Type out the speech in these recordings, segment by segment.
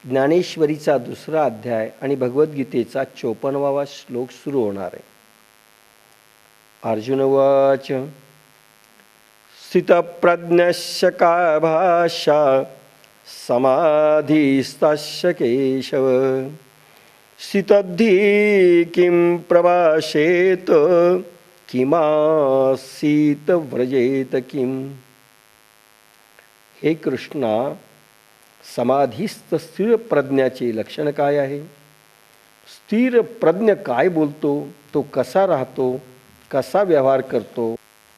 ज्ञानेश्वरीचा 2रा अध्याय आणि भगवद्गीतेचा 54वा श्लोक सुरू होणार आहे. अर्जुन उवाच स्थितप्रज्ञस्य का भाषा समाधिस्तस्य केशव स्थितद्धि किं प्रभाषेत किमासीत व्रजेत किम. हे कृष्णा, समाधीस्थ स्थिर प्रज्ञाचे लक्षण काय आहे? स्थिर प्रज्ञ काय बोलतो, तो कसा राहतो, कसा व्यवहार करतो?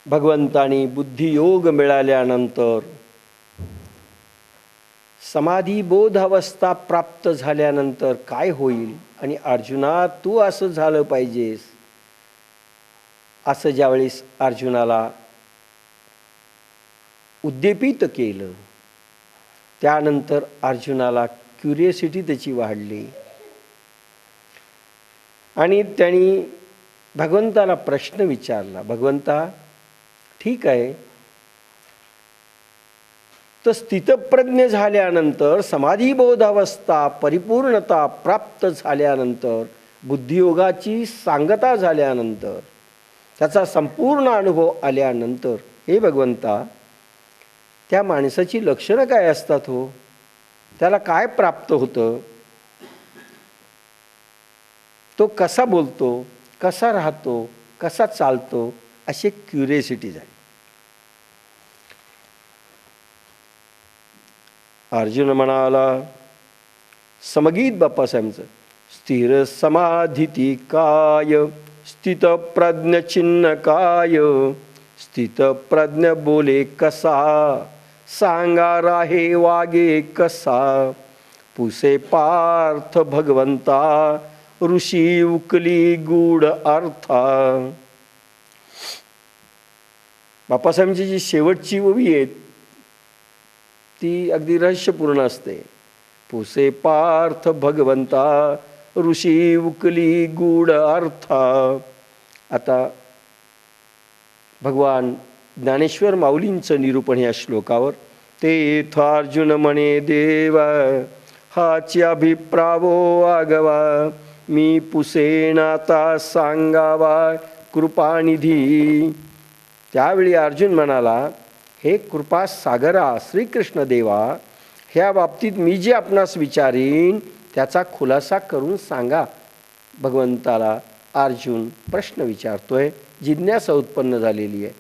भगवंतानी बुद्धियोग मिळाल्यानंतर, समाधी बोध अवस्था प्राप्त झाल्यानंतर काय होईल? आणि अर्जुना, तू असं झालं पाहिजेस असं ज्यावेळेस अर्जुनाला उद्दीपित केलं, त्यानंतर अर्जुनाला क्युरियोसिटी त्याची वाढली आणि त्यांनी भगवंताला प्रश्न विचारला, भगवंता ठीक आहे, तर स्थितप्रज्ञ झाल्यानंतर, समाधीबोध अवस्था परिपूर्णता प्राप्त झाल्यानंतर, बुद्धियोगाची सांगता झाल्यानंतर, त्याचा संपूर्ण अनुभव आल्यानंतर, हे भगवंता, त्या माणसाची लक्षणं काय असतात हो? त्याला काय प्राप्त होतं? तो कसा बोलतो, कसा राहतो, कसा चालतो, अशी क्युरियोसिटी झाली. अर्जुन म्हणाला, समगीत बाप्पासाहेबांचं, स्थिर समाधिती काय स्थित प्रज्ञ चिन्ह काय स्थित प्रज्ञ बोले कसा सांगा राहे वागे कसा पुसे पार्थ भगवंता ऋषी उकली गूढ अर्था. बाप्पासाहेबांची जी शेवटची ओवी आहे ती अगदी रहस्यपूर्ण असते. पुसे पार्थ भगवंता ऋषी उकली गूढ अर्था. आता भगवान ज्ञानेश्वर माऊलींचं निरूपण या श्लोकावर, तेथ अर्जुन म्हणे देवा हाची अभिप्रावो आगवा मी पुसेनाता सांगावा कृपानिधी. त्यावेळी अर्जुन म्हणाला, हे कृपा सागरा श्रीकृष्ण देवा, ह्या बाबतीत मी जे आपणास विचारीन त्याचा खुलासा करून सांगा. भगवंताला अर्जुन प्रश्न विचारतोय, जिज्ञासा उत्पन्न झालेली आहे.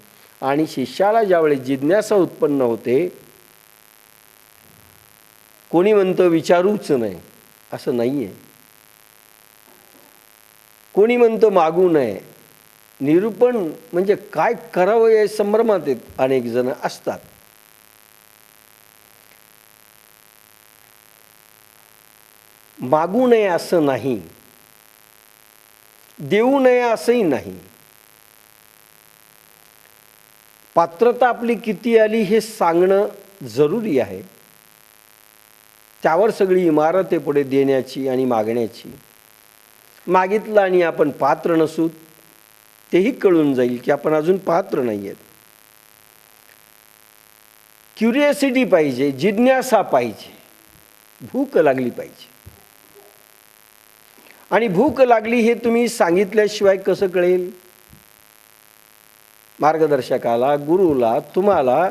आणि शिष्याला ज्यावेळी जिज्ञासा उत्पन्न होते, कोणी म्हणतं विचारूच नाही, असं नाही आहे. कोणी म्हणतं मागू नये. निरूपण म्हणजे काय करावं या संभ्रमात अनेक जण असतात. मागू नये असं नाही, देऊ नये असंही नाही. पात्रता आपली किती आली हे सांगणं जरुरी आहे. त्यावर सगळी इमारत आहे पुढे देण्याची आणि मागण्याची. मागितलं आणि आपण पात्र नसू तेही कळून जाईल की आपण अजून पात्र नाही आहेत. क्युरियोसिटी पाहिजे, जिज्ञासा पाहिजे, भूक लागली पाहिजे. आणि भूक लागली हे तुम्ही सांगितल्याशिवाय कसं कळेल? मार्गदर्शकाला, गुरुला तुम्हाला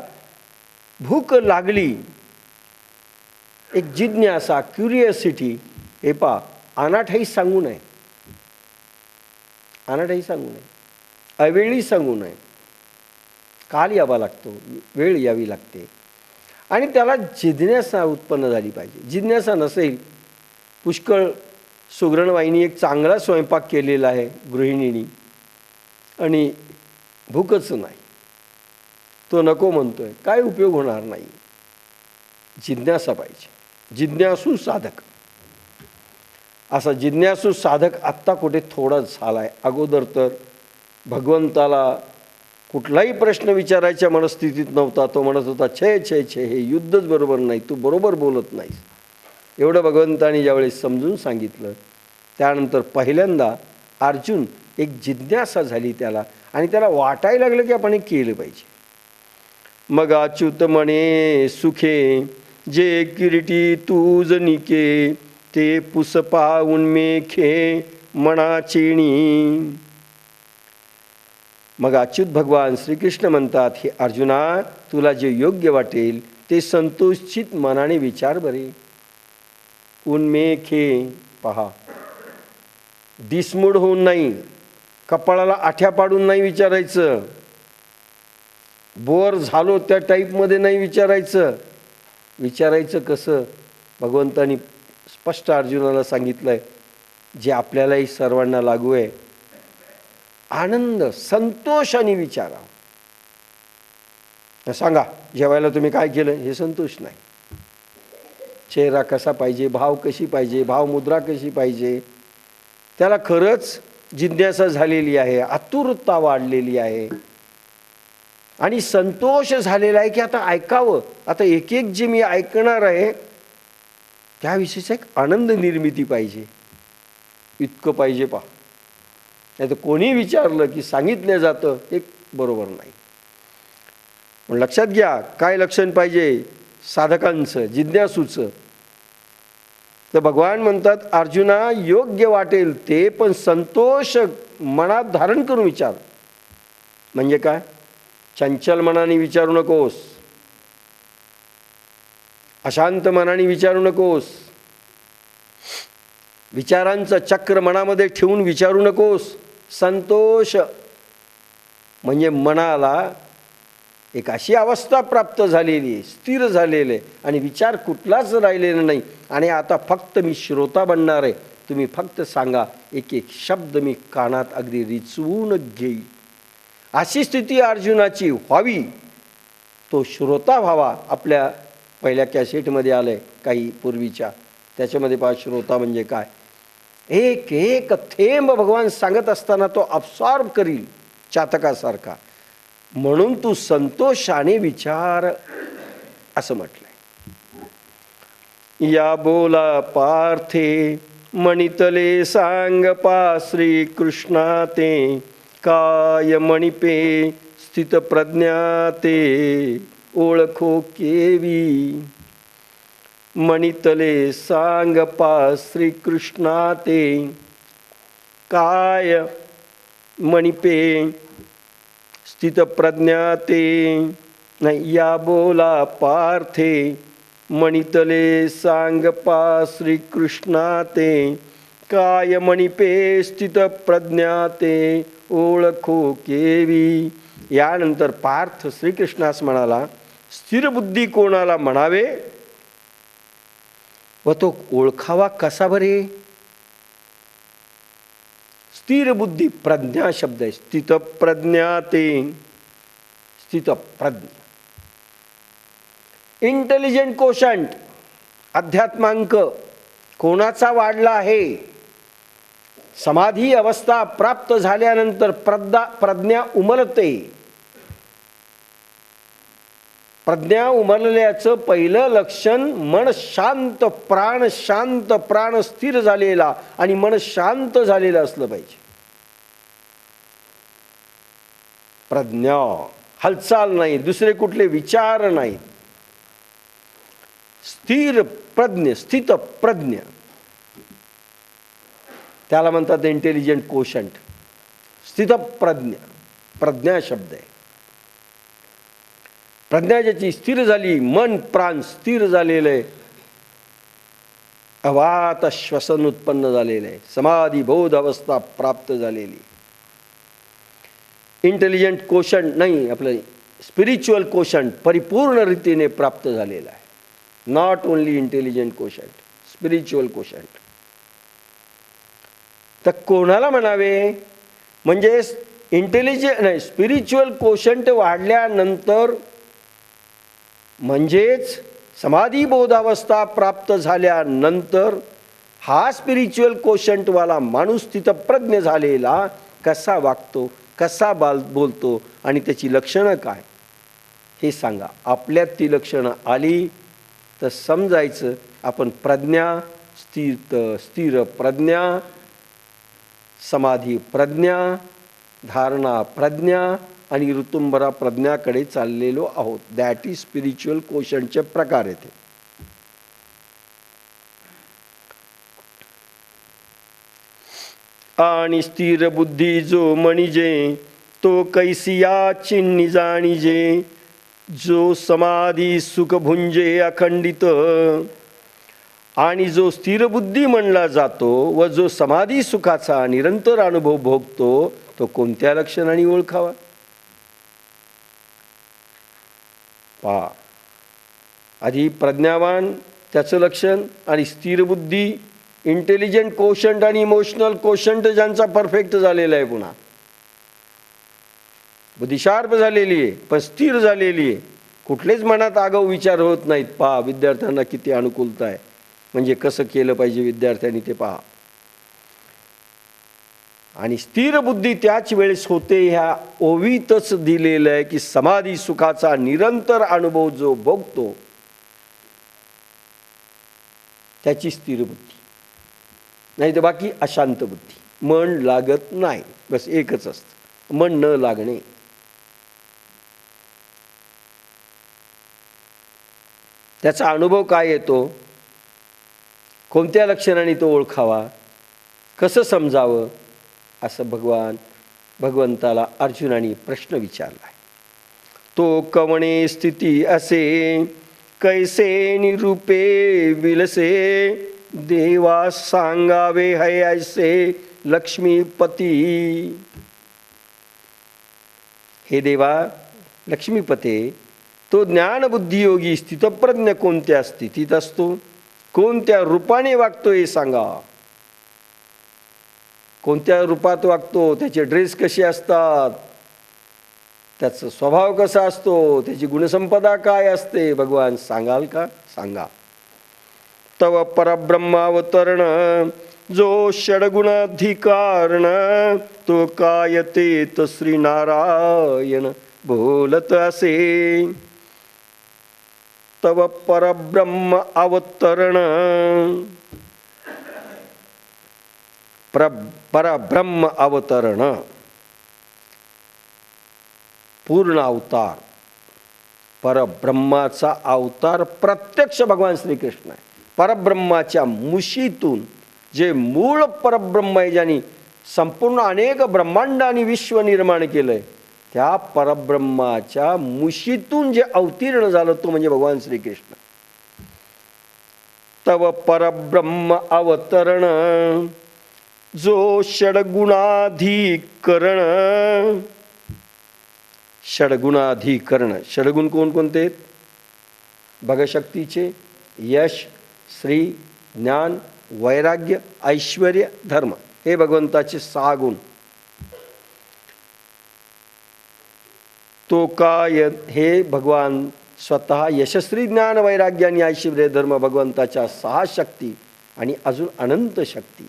भूक लागली, एक जिज्ञासा, क्युरियोसिटी, हे पा अनाठाई सांगू नये, अनाठाई सांगू नये, अवेळी सांगू नये. काल यावा लागतो, वेळ यावी लागते. आणि त्याला जिज्ञासा उत्पन्न झाली पाहिजे. जिज्ञासा नसेल, पुष्कळ सुगरणवाहिनी एक चांगला स्वयंपाक केलेला आहे गृहिणीनी आणि भूकच नाही, तो नको म्हणतोय, काय उपयोग होणार नाही. जिज्ञासा पाहिजे, जिज्ञासू साधक. असा जिज्ञासू साधक आत्ता कुठे थोडा झाला आहे. अगोदर तर भगवंताला कुठलाही प्रश्न विचारायच्या मनस्थितीत नव्हता. तो म्हणत होता, छे छे छे, हे युद्धच बरोबर नाही, तू बरोबर बोलत नाहीस. एवढं भगवंतानी ज्यावेळेस समजून सांगितलं, त्यानंतर पहिल्यांदा अर्जुन एक जिज्ञासा झाली त्याला, आणि त्याला वाटायला लागलं की आपण हे केलं पाहिजे. मग अच्युत म्हणे सुखे जे किरीटी तूज निके, ते पुस पाऊन मेखे मनाचेणी. मग अच्युत भगवान श्रीकृष्ण म्हणतात, हे अर्जुना, तुला जे योग्य वाटेल ते संतोषित मनाने विचार बरे. उन्मेखे, पहा, दिसमूड होऊन नाही, कपाळाला आठ्या पाडून नाही विचारायचं, बोर झालो त्या टाईपमध्ये नाही विचारायचं. विचारायचं कसं? भगवंतानी स्पष्ट अर्जुनाला सांगितलंय, जे आपल्यालाही सर्वांना लागू आहे. आनंद संतोषाने विचारा. सांगा, जेवायला तुम्ही काय केलं? हे संतोष नाही. चेहरा कसा पाहिजे, भाव कशी पाहिजे, भावमुद्रा कशी पाहिजे, त्याला खरंच जिज्ञासा झालेली आहे, आतुरता वाढलेली आहे आणि संतोष झालेला आहे की आता ऐकावं. आता एक एक जे मी ऐकणार आहे त्याविषयीचा एक आनंद निर्मिती पाहिजे. इतकं पाहिजे. पहा, नाही तर कोणी विचारलं की सांगितलं जातं, हे बरोबर नाही. पण लक्षात घ्या, काय लक्षण पाहिजे साधकांचं, जिज्ञासूचं. तर भगवान म्हणतात, अर्जुना, योग्य वाटेल ते पण संतोष मनात धारण करून विचार. म्हणजे काय? चंचल मनाने विचारू नकोस, अशांत मनाने विचारू नकोस, विचारांचं चक्र मनामध्ये ठेवून विचारू नकोस. संतोष म्हणजे मनाला एक अशी अवस्था प्राप्त झालेली आहे, स्थिर झालेली आहे आणि विचार कुठलाच राहिलेला नाही. आणि आता फक्त मी श्रोता बनणार आहे, तुम्ही फक्त सांगा, एक एक शब्द मी कानात अगदी रिचवून घेईल. अशी स्थिती अर्जुनाची व्हावी, तो श्रोता व्हावा. आपल्या पहिल्या कॅसेटमध्ये आलंय काही पूर्वीच्या, त्याच्यामध्ये पहा, श्रोता म्हणजे काय. एक एक थेंब भगवान सांगत असताना तो अब्सॉर्ब करील चातकासारखा. म्हणून तू संतोषाने विचार असं म्हटलंय. या बोला पार्थे मणितले सांग पा श्रीकृष्णा ते, काय मणिपे स्थित प्रज्ञा ते, ओळखो केवी. मणितले सांग पा श्रीकृष्णा ते, काय मणिपे स्थित प्रज्ञा ते. नाही, या बोला पार्थे मणितले सांग पा श्रीकृष्णा ते, काय मणिपे स्थित प्रज्ञा ते, ओळखो केवी. यानंतर पार्थ श्रीकृष्णास म्हणाला, स्थिर बुद्धी कोणाला म्हणावे व तो ओळखावा कसा बरे. स्थिर बुद्धी, प्रज्ञा शब्द आहे. स्थित प्रज्ञा ते, स्थित प्रज्ञा. इंटेलिजंट कोशंट, अध्यात्मांक कोणाचा वाढला आहे? समाधी अवस्था प्राप्त झाल्यानंतर प्रज्ञा उमलते. प्रज्ञा उमलल्याचं पहिलं लक्षण मन शांत, प्राण शांत, प्राण स्थिर झालेला आणि मन शांत झालेलं असलं पाहिजे. प्रज्ञा, हालचाल नाही, दुसरे कुठले विचार नाही. स्थिर प्रज्ञ, स्थित प्रज्ञ, त्याला म्हणतात इंटेलिजंट कोशंट. स्थित प्रज्ञ, प्रज्ञा शब्द आहे. प्रज्ञा ज्याची स्थिर झाली, मन प्राण स्थिर झालेलं आहे, अवात श्वसन उत्पन्न झालेलं आहे, समाधी बोध अवस्था प्राप्त झालेली. इंटेलिजंट कोशंट नाही, आपलं स्पिरिच्युअल कोशंट परिपूर्ण रीतीने प्राप्त झालेला आहे. Not only intelligent quotient, spiritual quotient. तर कोणाला म्हणावे? म्हणजे इंटेलिजंट नाही, स्पिरिच्युअल कोशंट वाढल्यानंतर म्हणजेच समाधी बोधावस्था प्राप्त झाल्यानंतर हा स्पिरिच्युअल कोशंटवाला माणूस स्थितप्रज्ञ झालेला कसा वागतो, कसा बोलतो आणि त्याची लक्षणं काय हे सांगा. आपल्यात ती लक्षणं आली तर समजायचं आपण प्रज्ञा, स्थिर प्रज्ञा, समाधी प्रज्ञा, धारणा प्रज्ञा आणि ऋतुंबरा प्रज्ञाकडे चाललेलो आहोत. दॅट इज स्पिरिच्युअल कोशंटचे प्रकार येते. आणि स्थिर बुद्धी जो म्हणिजे तो कैसिया चिन्नी जाणिजे. जो समाधी सुख भुंजे अखंडित आणि जो स्थिर बुद्धी म्हणला जातो व जो समाधी सुखाचा निरंतर अनुभव भोगतो तो कोणत्या लक्षणाने ओळखावा. पहा, आधी प्रज्ञावान त्याचं लक्षण आणि स्थिर बुद्धी, इंटेलिजंट कोशंट आणि इमोशनल कोशंट ज्यांचा परफेक्ट झालेला आहे, पुन्हा बुद्धी शार्प झालेली आहे पण स्थिर झालेली आहे, कुठलेच मनात आगाऊ विचार होत नाहीत. पहा विद्यार्थ्यांना किती अनुकूलता आहे, म्हणजे कसं केलं पाहिजे विद्यार्थ्यांनी ते पहा. आणि स्थिर बुद्धी त्याच वेळेस होते ह्या ओवीतच दिलेलं आहे की समाधी सुखाचा निरंतर अनुभव जो भोगतो त्याची स्थिर बुद्धी. नाही तर बाकी अशांत बुद्धी, मन लागत नाही, बस एकच असतं, मन न लागणे. त्याचा अनुभव काय येतो, कोणत्या लक्षणाने तो ओळखावा, कसं समजावं, असं भगवंताला अर्जुनाने प्रश्न विचारला आहे. तो कवणे स्थिती असे कैसे निरूपे विलसे देवा सांगावे है ऐसे लक्ष्मीपती. हे देवा लक्ष्मीपते, तो ज्ञानबुद्धियोगी स्थितप्रज्ञ कोणत्या स्थितीत असतो, कोणत्या रूपाने वागतो हे सांगा. कोणत्या रूपात वागतो, त्याचे ड्रेस कसे असतात, त्याचा स्वभाव कसा असतो, त्याची गुणसंपदा काय असते, भगवान सांगाल का, सांगा. तव परब्रह्मावतरण जो षडगुणाधिकारण तो काय ते श्री नारायण बोलत असे. तव परब्रह्म अवतरण, परब्रह्म अवतरण पूर्ण अवतार, परब्रह्माचा अवतार प्रत्यक्ष भगवान श्रीकृष्ण आहे. परब्रह्माच्या मुशीतून जे मूळ परब्रह्म आहे, ज्यांनी संपूर्ण अनेक ब्रह्मांड आणि विश्व निर्माण केलंय, त्या परब्रह्माच्या मुशीतून जे अवतीर्ण झालं तो म्हणजे भगवान श्रीकृष्ण. तव परब्रह्म अवतरण जो षडगुणाधिकरण. षडगुणाधिकरण, षडगुण कोणकोणते आहेत, भगशक्तीचे, यश, श्री, ज्ञान, वैराग्य, ऐश्वर्य, धर्म, हे भगवंताचे 6 गुण. तो काय, हे भगवान स्वतः यशस्वी, ज्ञान, वैराग्य आणि ऐश्वर्य, धर्म, भगवंताच्या 6 शक्ती आणि अजून अनंत शक्ती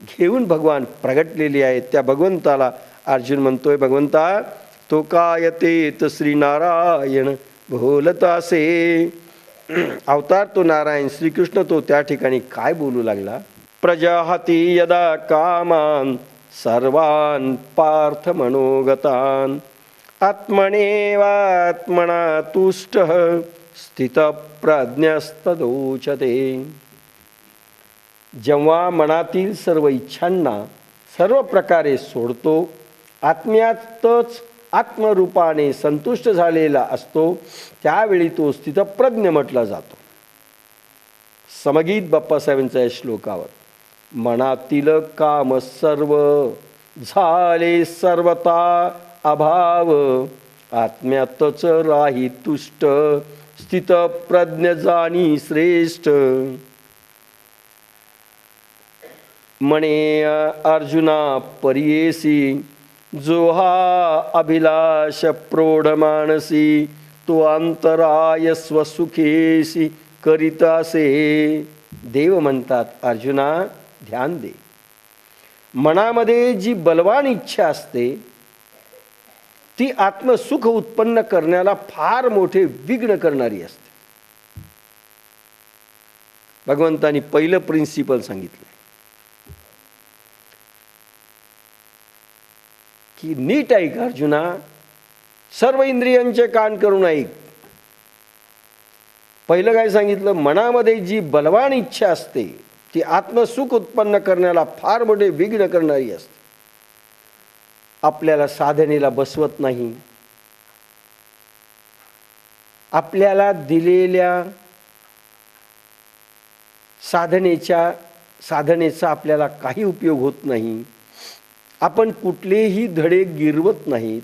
घेऊन भगवान प्रगटलेले आहेत. त्या भगवंताला अर्जुन म्हणतोय, भगवंता तो काय ते श्री नारायण बोलत असे. अवतार तो नारायण श्रीकृष्ण, तो त्या ठिकाणी काय बोलू लागला. प्रजाहती यदा कामान सर्वान पार्थ मनोगतान आत्मनेवात्मना तुष्ट स्थित प्रज्ञस्तदोचते. जेव्हा मनातील सर्व इच्छांना सर्व प्रकारे सोडतो, आत्म्यातच आत्मरूपाने संतुष्ट झालेला असतो, त्यावेळी तो स्थितप्रज्ञ म्हटला जातो. समगीत बाप्पासाहेबांच्या या श्लोकावर मनातील काम सर्व झाले सर्वता अभाव आत्म्यातच राही तुष्ट स्थितप्रज्ञ जाणी श्रेष्ठ. म्हणे अर्जुना परियेसी जो हा अभिलाष प्रौढ मानसी तो अंतराय स्वसुखेसी करीत असे. देव म्हणतात, अर्जुना ध्यान दे, मनामध्ये जी बलवान इच्छा असते ती आत्मसुख उत्पन्न करण्याला फार मोठे विघ्न करणारी असते. भगवंतांनी पहिलं प्रिन्सिपल सांगितलं की नीट ऐक अर्जुना, सर्व इंद्रियांचे कान करून ऐक. पहिलं काय सांगितलं, मनामध्ये जी बलवान इच्छा असते ती आत्मसुख उत्पन्न करण्याला फार मोठे विघ्न करणारी असते. आपल्याला साधनेला बसवत नाही. आपल्याला दिलेल्या साधनेचा आपल्याला काही उपयोग होत नाही. आपण कुठलेही धडे गिरवत नाहीत,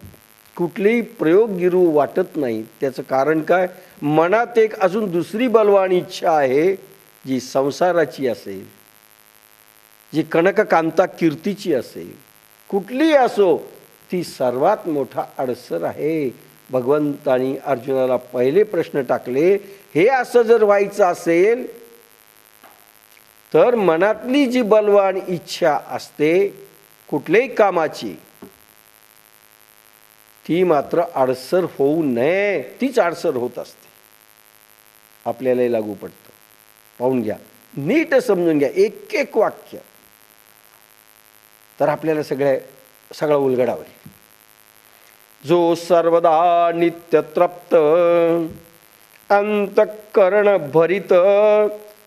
कुठलेही प्रयोग गिरवू वाटत नाही. त्याचं कारण काय? मनात एक अजून दुसरी बलवान इच्छा आहे, जी संसाराची असेल, जी कनककांता कीर्तीची असेल, कुठलीही असो, ती सर्वात मोठा अडसर आहे. भगवंतानी अर्जुनाला पहिले प्रश्न टाकले, हे असं जर व्हायचं असेल तर मनातली जी बलवान इच्छा असते कुठल्याही कामाची, ती मात्र अडसर होऊ नये. तीच अडसर होत असते. आपल्यालाही लागू पडतं. पाहून घ्या, नीट समजून घ्या एक एक वाक्य, तर आपल्याला सगळा उलगडा होईल. जो सर्वदा नित्य तृप्त अंतःकरण भरित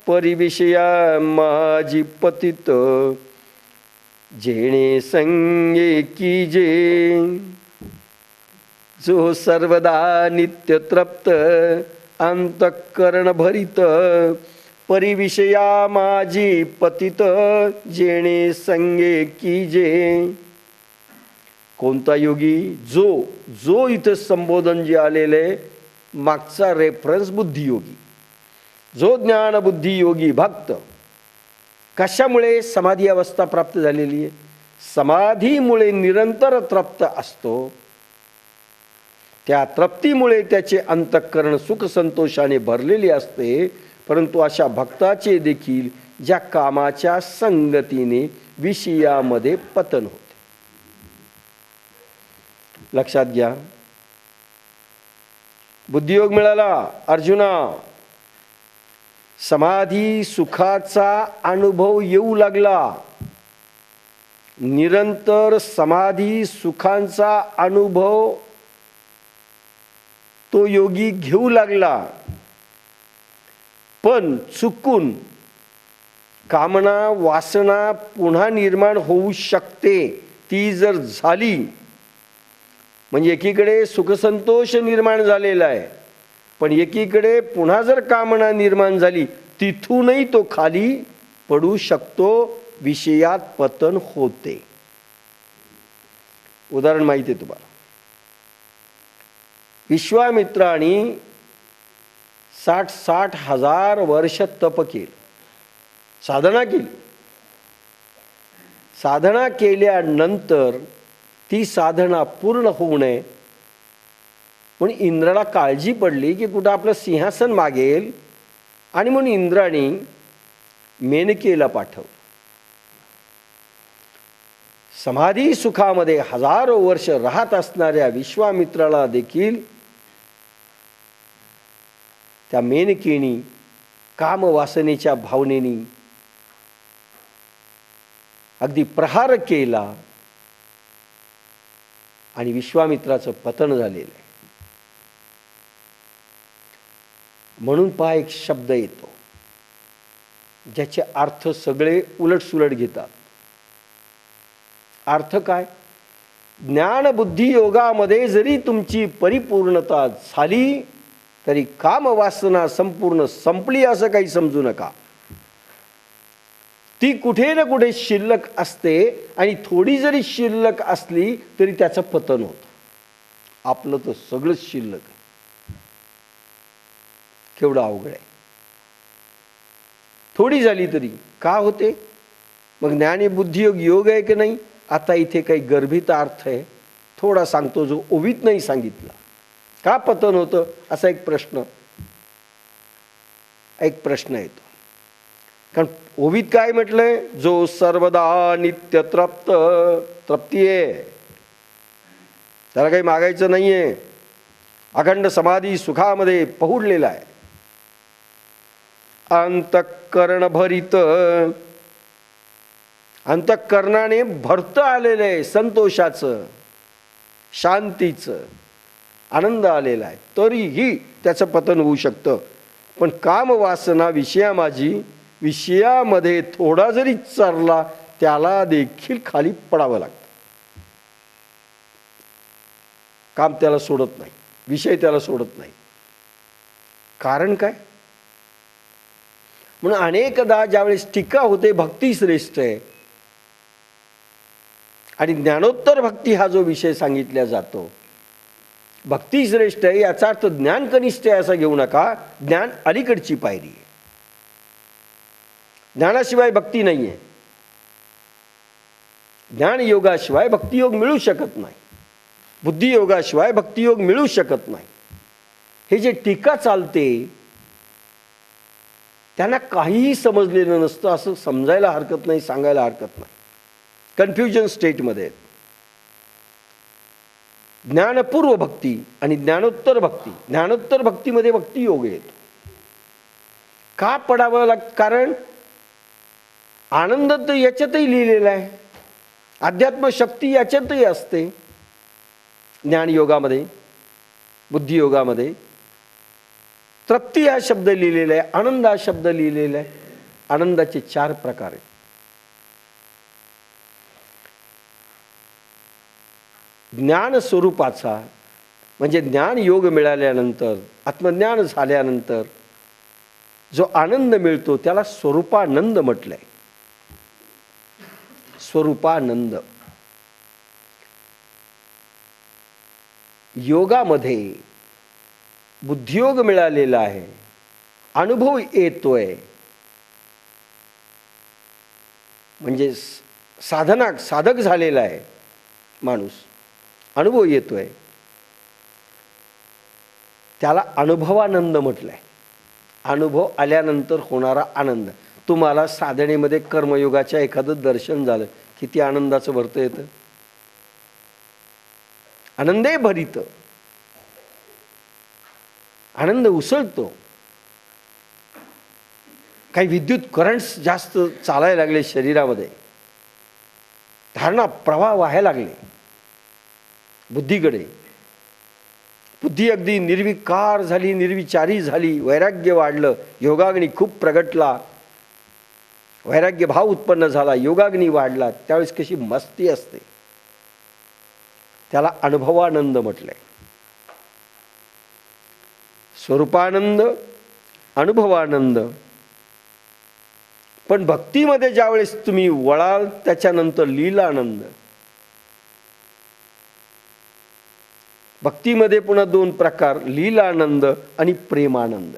परिविषया माझी पतित जेणे संगे कीजे. जो सर्वदा नित्य तृप्त अंतःकरण भरित परिविषया माझी पतित जेणे संगे कीजे. कोणता योगी? जो इथं संबोधन जे आलेलं आहे, मागचा रेफरन्स बुद्धियोगी. जो ज्ञान बुद्धी योगी भक्त कशामुळे समाधी अवस्था प्राप्त झालेली आहे? समाधीमुळे निरंतर तृप्त असतो. त्या तृप्तीमुळे त्याचे अंतःकरण सुख संतोषाने भरलेले असते. परंतु अशा भक्ताचे देखील ज्या कामाच्या संगतीने विषयामध्ये पतन होते. लक्षात घ्या, बुद्धियोग मिळाला अर्जुना, समाधी सुखाचा अनुभव येऊ लागला. निरंतर समाधी सुखांचा अनुभव तो योगी घेऊ लागला. पण चुकून कामना वासना पुन्हा निर्माण होऊ शकते. ती जर झाली म्हणजे एकीकडे सुखसंतोष निर्माण झालेला आहे, पण एकीकडे पुन्हा जर कामना निर्माण झाली, तिथूनही तो खाली पडू शकतो. विषयात पतन होते. उदाहरण माहिती आहे तुम्हाला. विश्वामित्राने 60 हजार वर्ष तप केलं, साधना केली. साधना केल्यानंतर ती साधना पूर्ण होऊ नये म्हणून इंद्राला काळजी पडली की कुठं आपलं सिंहासन मागेल, आणि म्हणून इंद्राने मेनकेला पाठवलं. समाधी सुखामध्ये हजारो वर्ष राहत असणाऱ्या विश्वामित्राला देखील त्या मेनकेनी कामवासनेच्या भावनेनी अगदी प्रहार केला आणि विश्वामित्राचं पतन झालेलं आहे. म्हणून पहा, एक शब्द येतो ज्याचे अर्थ सगळे उलटसुलट घेतात. अर्थ काय? ज्ञान बुद्धी योगामध्ये जरी तुमची परिपूर्णता झाली तरी कामवासना संपूर्ण संपली असं काही समजू नका. ती कुठे ना कुठे शिल्लक असते, आणि थोडी जरी शिल्लक असली तरी त्याचं पतन होतं. आपलं तर सगळंच शिल्लक आहे. केवढं अवघड आहे. थोडी झाली तरी का होते? मग ज्ञानी बुद्धियोग योग आहे की नाही? आता इथे काही गर्भित अर्थ आहे, थोडा सांगतो जो ओवीत नाही सांगितला. का पतन होतं असा एक प्रश्न येतो. कारण ओवीत काय म्हटलंय? जो सर्वदा नित्य तृप्ती आहे, त्याला काही मागायचं नाहीये, अखंड समाधी सुखामध्ये पहुडलेला आहे. अंतःकरण भरित, अंतःकरणाने भरत आलेलं आहे, संतोषाचं, शांतीचं, आनंद आलेला आहे. तरीही त्याचं पतन होऊ शकतं. पण कामवासना विषया माझी विषयामध्ये थोडा जरी चालला त्याला देखील खाली पडावं लागतं. काम त्याला सोडत नाही, विषय त्याला सोडत नाही. कारण काय? म्हणून अनेकदा ज्यावेळेस टीका होते भक्ती श्रेष्ठ आहे आणि ज्ञानोत्तर भक्ती हा जो विषय सांगितला जातो, भक्ती श्रेष्ठ आहे याचा अर्थ ज्ञान कनिष्ठ आहे असं घेऊ नका. ज्ञान अलीकडची पायरी आहे. ज्ञानाशिवाय भक्ती नाही आहे. ज्ञान योगाशिवाय भक्तियोग मिळू शकत नाही. बुद्धियोगाशिवाय भक्तियोग मिळू शकत नाही. हे जे टीका चालते त्यांना काहीही समजलेलं नसतं असं समजायला हरकत नाही, सांगायला हरकत नाही. कन्फ्युजन स्टेटमध्ये. ज्ञानपूर्व भक्ती आणि ज्ञानोत्तर भक्ती. ज्ञानोत्तर भक्तीमध्ये भक्तियोग येतो. का पडावं लागतं? कारण आनंद तर याच्यातही लिहिलेला आहे, अध्यात्म शक्ती याच्यातही असते. ज्ञानयोगामध्ये, बुद्धियोगामध्ये तृप्ती हा शब्द लिहिलेला आहे, आनंद हा शब्द लिहिलेला आहे. आनंदाचे 4 प्रकार आहेत. ज्ञान स्वरूपाचा म्हणजे ज्ञान योग मिळाल्यानंतर, आत्मज्ञान झाल्यानंतर जो आनंद मिळतो त्याला स्वरूपानंद म्हटलंय. स्वरूपानंद. योगामध्ये बुद्धियोग मिळालेला आहे, अनुभव येतोय, म्हणजे साधक झालेला आहे माणूस, अनुभव येतोय, त्याला अनुभवानंद म्हटलंय. अनुभव आल्यानंतर होणारा आनंद. तुम्हाला साधनेमध्ये कर्मयोगाच्या एखादं दर्शन झालं, किती आनंदाचं भरतं येतं. आनंदे भरित, आनंद उसळतो. काही विद्युत करंट्स जास्त चालायला लागले शरीरामध्ये, धारणा प्रवाह व्हायला लागले बुद्धीकडे. बुद्धी अगदी निर्विकार झाली, निर्विचारी झाली, वैराग्य वाढलं, योगाग्नी खूप प्रगटला, वैराग्य भाव उत्पन्न झाला, योगाग्नी वाढला. त्यावेळेस कशी मस्ती असते, त्याला अनुभवानंद म्हटलंय. स्वरूपानंद, अनुभवानंद. पण भक्तीमध्ये ज्यावेळेस तुम्ही वळाल त्याच्यानंतर लीलानंद. भक्तीमध्ये पुन्हा 2 प्रकार, लीलानंद आणि प्रेमानंद.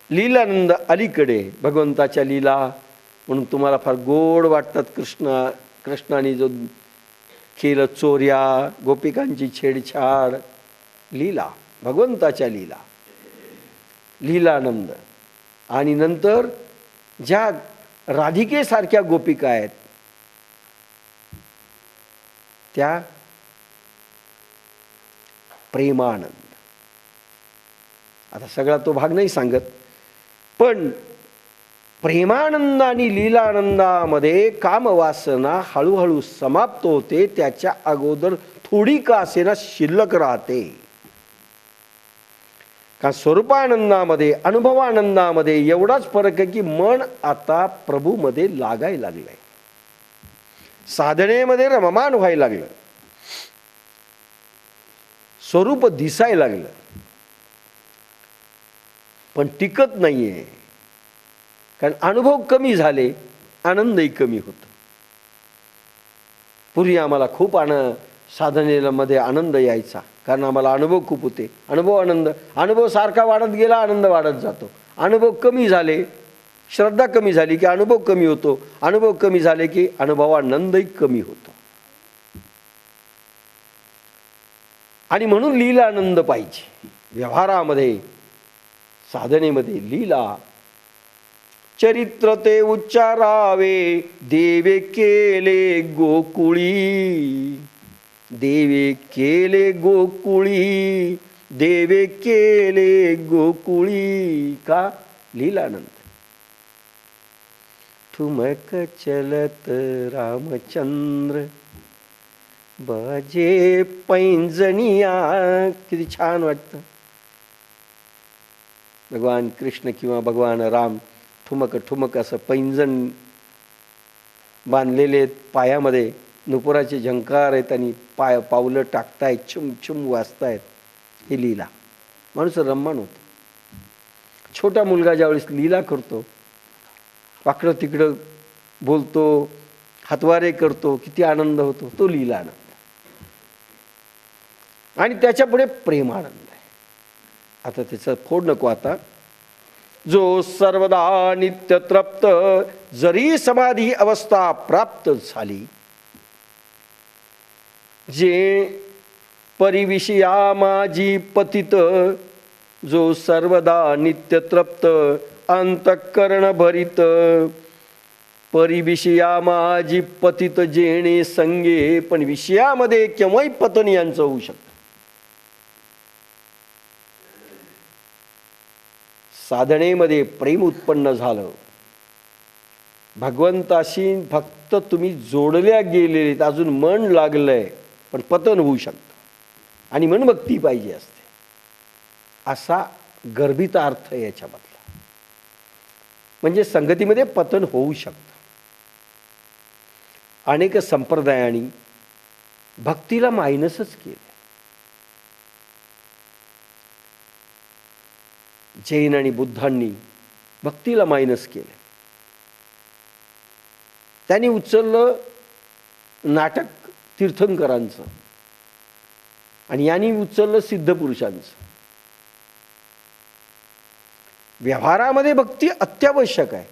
लीलानंद अलीकडे भगवंताच्या लीला म्हणून तुम्हाला फार गोड वाटतात. कृष्णाने जो केलं चोऱ्या, गोपिकांची छेडछाड, लीला, भगवंताच्या लीला, लीलानंद. आणि नंतर ज्या राधिकेसारख्या गोपिका आहेत त्या प्रेमानंद. आता सगळा तो भाग नाही सांगत, पण प्रेमानंद आणि लीलानंदामध्ये कामवासना हळूहळू समाप्त होते. त्याच्या अगोदर थोडी का असेना शिल्लक राहते. का स्वरूपानंदामध्ये, अनुभवानंदामध्ये एवढाच फरक आहे की मन आता प्रभूमध्ये लागायला लागलंय, साधनेमध्ये रममान व्हायला लागलं, स्वरूप दिसायला लागलं. पण टिकत नाहीये, कारण अनुभव कमी झाले, आनंदही कमी होतो. पूर्वी आम्हाला खूप साधनेमध्ये आनंद यायचा, कारण आम्हाला अनुभव खूप होते. अनुभव सारखा वाढत गेला, आनंद वाढत जातो. अनुभव कमी झाले, श्रद्धा कमी झाली की अनुभव कमी होतो. अनुभव कमी झाले की अनुभवानंदही कमी होतो. आणि म्हणून लीलानंद पाहिजे व्यवहारामध्ये, साधनेमध्ये. लीला चरित्र ते उच्चारावे, देवे केले गोकुळी, देवे केले गोकुळी, देवे केले गोकुळी. का? लीलानंद. ठुमक चलत रामचंद्र, बाजे पैंजणिया. किती छान वाटतं. भगवान कृष्ण किंवा भगवान राम ठुमक ठुमक असं पैंजण बांधलेले आहेत, पायामध्ये नुपुराचे झंकार आहेत आणि पावलं टाकतायत, छुम छुम वाजतायत. ही लीला. माणूस रम्मान होतो. छोटा मुलगा ज्यावेळेस लीला करतो, वाकडं तिकडं बोलतो, हातवारे करतो, किती आनंद होतो. तो लीला आनंद. आणि त्याच्यापुढे प्रेमानंद आहे. आता त्याचं फोड नको आता. जो सर्वदा नित्य तृप्त, जरी समाधी अवस्था प्राप्त झाली, जे परिविषया माझी पतित, जो सर्वदा नित्य तृप्त अंतःकरण भरित, परिविषया माझी पतित जेणे संगे. पण विषयामध्ये केव्हाही पतन यांचं होऊ शकतं. साधनेमध्ये प्रेम उत्पन्न झालं, भगवंताशी फक्त तुम्ही जोडल्या गेलेले, अजून मन लागलंय, पण पतन होऊ शकतं. आणि मन भक्ती पाहिजे असते, असा गर्भित अर्थ आहे याच्यामधला. म्हणजे संगतीमध्ये पतन होऊ शकतं. अनेक संप्रदायांनी भक्तीला मायनसच केलं. जैन आणि बुद्धांनी भक्तीला मायनस केलं. त्यांनी उचललं नाटक तीर्थंकरांचं आणि यांनी उचललं सिद्धपुरुषांचं. व्यवहारामध्ये भक्ती अत्यावश्यक आहे.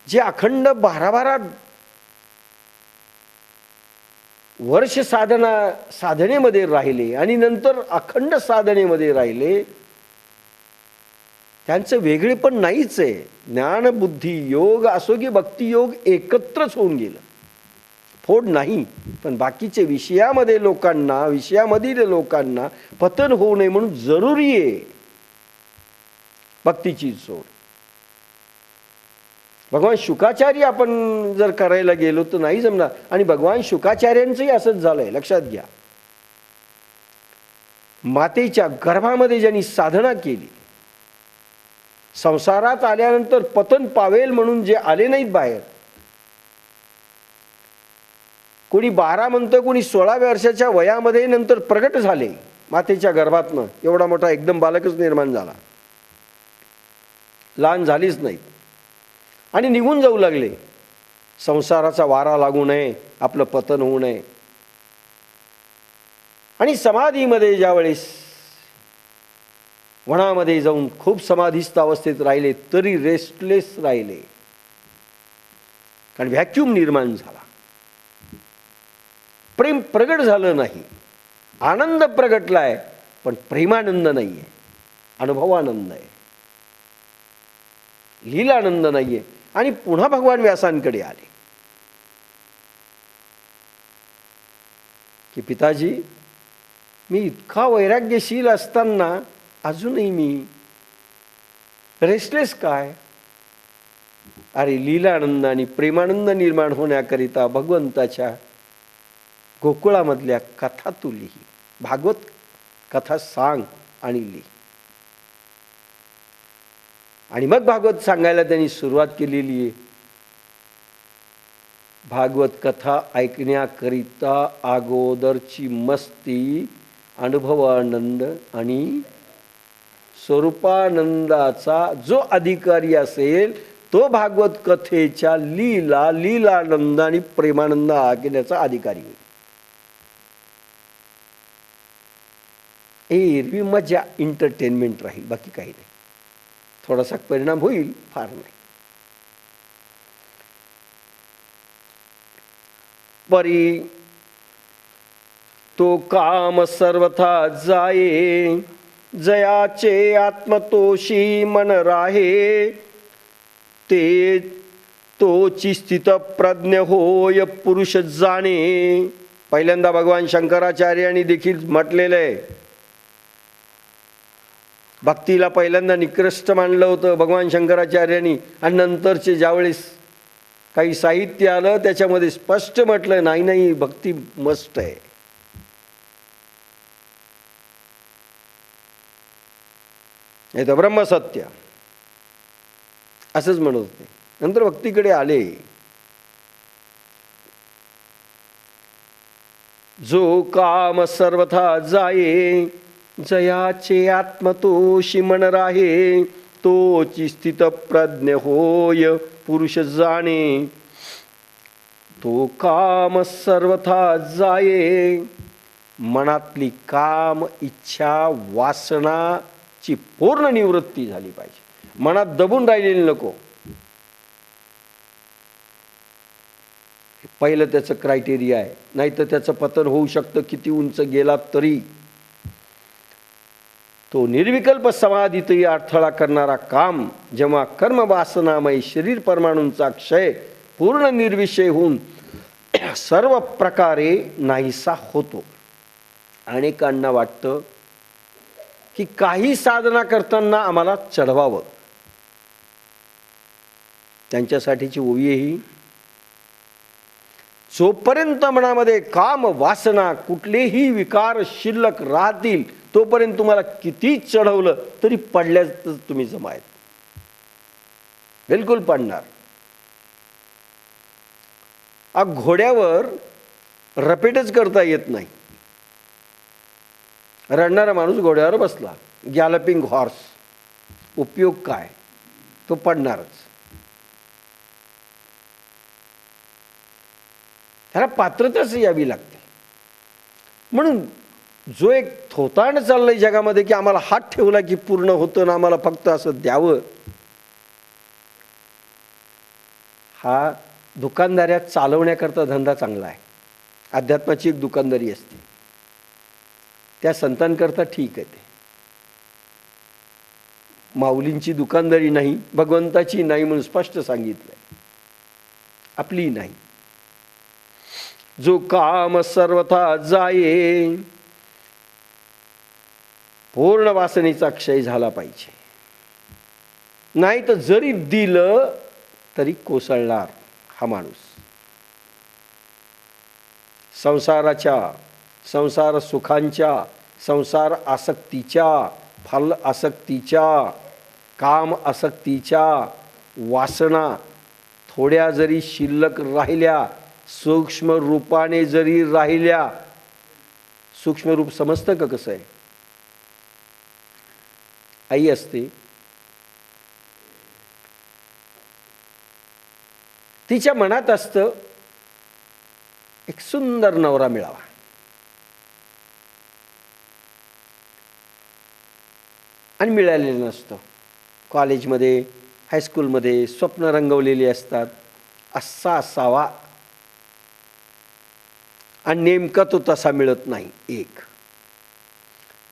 जे अखंड 12 वर्ष साधनेमध्ये राहिले आणि नंतर अखंड साधनेमध्ये राहिले, त्यांचं वेगळे पण नाहीच आहे. ज्ञान बुद्धी योग असो की भक्ती योग एकत्रच होऊन गेलं, फोड नाही. पण बाकीचे विषयामध्ये लोकांना, विषयामधील लोकांना पतन होऊ नये म्हणून जरुरी आहे भक्तीची जोड. भगवान शुकाचार्य आपण जर करायला गेलो तर नाही जमणार. आणि भगवान शुकाचार्यांचंही असंच झालंय, लक्षात घ्या. मातेच्या गर्भामध्ये ज्यांनी साधना केली, संसारात आल्यानंतर पतन पावेल म्हणून जे आले नाहीत बाहेर, कोणी 12 म्हणतं, कोणी 16व्या वर्षाच्या वयामध्ये नंतर प्रगट झाले मातेच्या गर्भातनं. एवढा मोठा एकदम बालकच निर्माण झाला, लहान झालीच नाहीत आणि निघून जाऊ लागले. संसाराचा वारा लागू नये, आपलं पतन होऊ नये. आणि समाधीमध्ये ज्यावेळेस वनामध्ये जाऊन खूप समाधीस्थ अवस्थेत राहिले तरी रेस्टलेस राहिले, कारण व्हॅक्यूम निर्माण झाला. प्रेम प्रगट झालं नाही. आनंद प्रगटलाय पण प्रेमानंद नाहीये, अनुभवानंद आहे, लीलानंद नाहीये. आणि पुन्हा भगवान व्यासांकडे आले की पिताजी, मी इतका वैराग्यशील असताना अजूनही मी रेस्टलेस काय? अरे, लीलानंद आणि प्रेमानंद निर्माण होण्याकरिता भगवंताच्या गोकुळामधल्या कथा तू लिही, भागवत कथा सांग आणि लिही. आणि मग भागवत सांगायला त्यांनी सुरुवात केलेली आहे. भागवत कथा ऐकण्याकरिता अगोदरची मस्ती, अनुभवानंद आणि स्वरूपानंदाचा जो अधिकारी असेल तो भागवत कथेच्या लीलानंद आणि प्रेमानंद ऐकण्याचा अधिकारी होईल. एरवी मजा, एंटरटेनमेंट राहील, बाकी काही नाही. थोडासा परिणाम होईल, फार नाही. परी तो काम सर्वथा जाये, जयाचे आत्मतोषी मन राहे, ते तोची स्थित प्रज्ञ होय पुरुष जाणे. पहिल्यांदा भगवान शंकराचार्यांनी देखील म्हटलेलं आहे. भक्तीला पहिल्यांदा निकृष्ट मानलं होतं भगवान शंकराचार्यांनी, आणि नंतरचे ज्यावेळेस काही साहित्य आलं त्याच्यामध्ये स्पष्ट म्हटलं, नाही नाही, भक्ती मस्त आहे. हे तर ब्रह्मसत्य असंच म्हणत होते. नंतर भक्तीकडे आले. जो काम सर्वथा जाये, जयाचे आत्मतोषी मन राहे, तोची स्थित प्रज्ञ होय पुरुष जाणे. तो काम सर्वथा जाये, मनातली काम इच्छा वासनाची पूर्ण निवृत्ती झाली पाहिजे. मनात दबून राहिलेली नको. पहिलं त्याचं क्रायटेरिया आहे, नाही तर त्याचं पतन होऊ शकतं किती उंच गेला तरी. तो निर्विकल्प समाधीतही अडथळा करणारा काम जेव्हा कर्मवासनामय शरीर परमाणूंचा क्षय पूर्ण निर्विषय होऊन सर्व प्रकारे नाहीसा होतो. अनेकांना वाटतं की काही साधना करताना आम्हाला चढवावं. त्यांच्यासाठीची ओवी ही, जोपर्यंत मनामध्ये काम वासना कुठलेही विकार शिल्लक राहतील तोपर्यंत तुम्हाला किती चढवलं तरी पडल्याच तुम्ही जमा आहेत. बिलकुल पडणार. घोड्यावर रपेटच करता येत नाही. रडणारा माणूस घोड्यावर बसला, गॅलपिंग हॉर्स, उपयोग काय? तो पडणारच. त्याला पात्रताच यावी लागते. म्हणून जो एक थोतांड चाललंय जगामध्ये की आम्हाला हात ठेवला की पूर्ण होतं ना, आम्हाला फक्त असं द्यावं, हा दुकानदाऱ्या चालवण्याकरता धंदा चांगला आहे. अध्यात्माची एक दुकानदारी असते, त्या संतांकरता ठीक आहे. ते माऊलींची दुकानदारी नाही, भगवंताची नाही म्हणून स्पष्ट सांगितलंय, आपली नाही. जो काम सर्वथा जाये, पूर्ण वासनेचा क्षय झाला पाहिजे. नाही तर जरी दिलं तरी कोसळणार हा माणूस. संसाराच्या, संसार सुखांच्या, संसार आसक्तीच्या, फल आसक्तीच्या, काम आसक्तीच्या वासना थोड्या जरी शिल्लक राहिल्या, सूक्ष्म रूपाने जरी राहिल्या, सूक्ष्म रूप समजतं का कसं आहे? आई असते, तिच्या मनात असतं एक सुंदर नवरा मिळावा. आणि मिळालेलं नसतं. कॉलेजमध्ये, हायस्कूलमध्ये स्वप्न रंगवलेली असतात, असा असावा, आणि नेमका तो तसा मिळत नाही. एक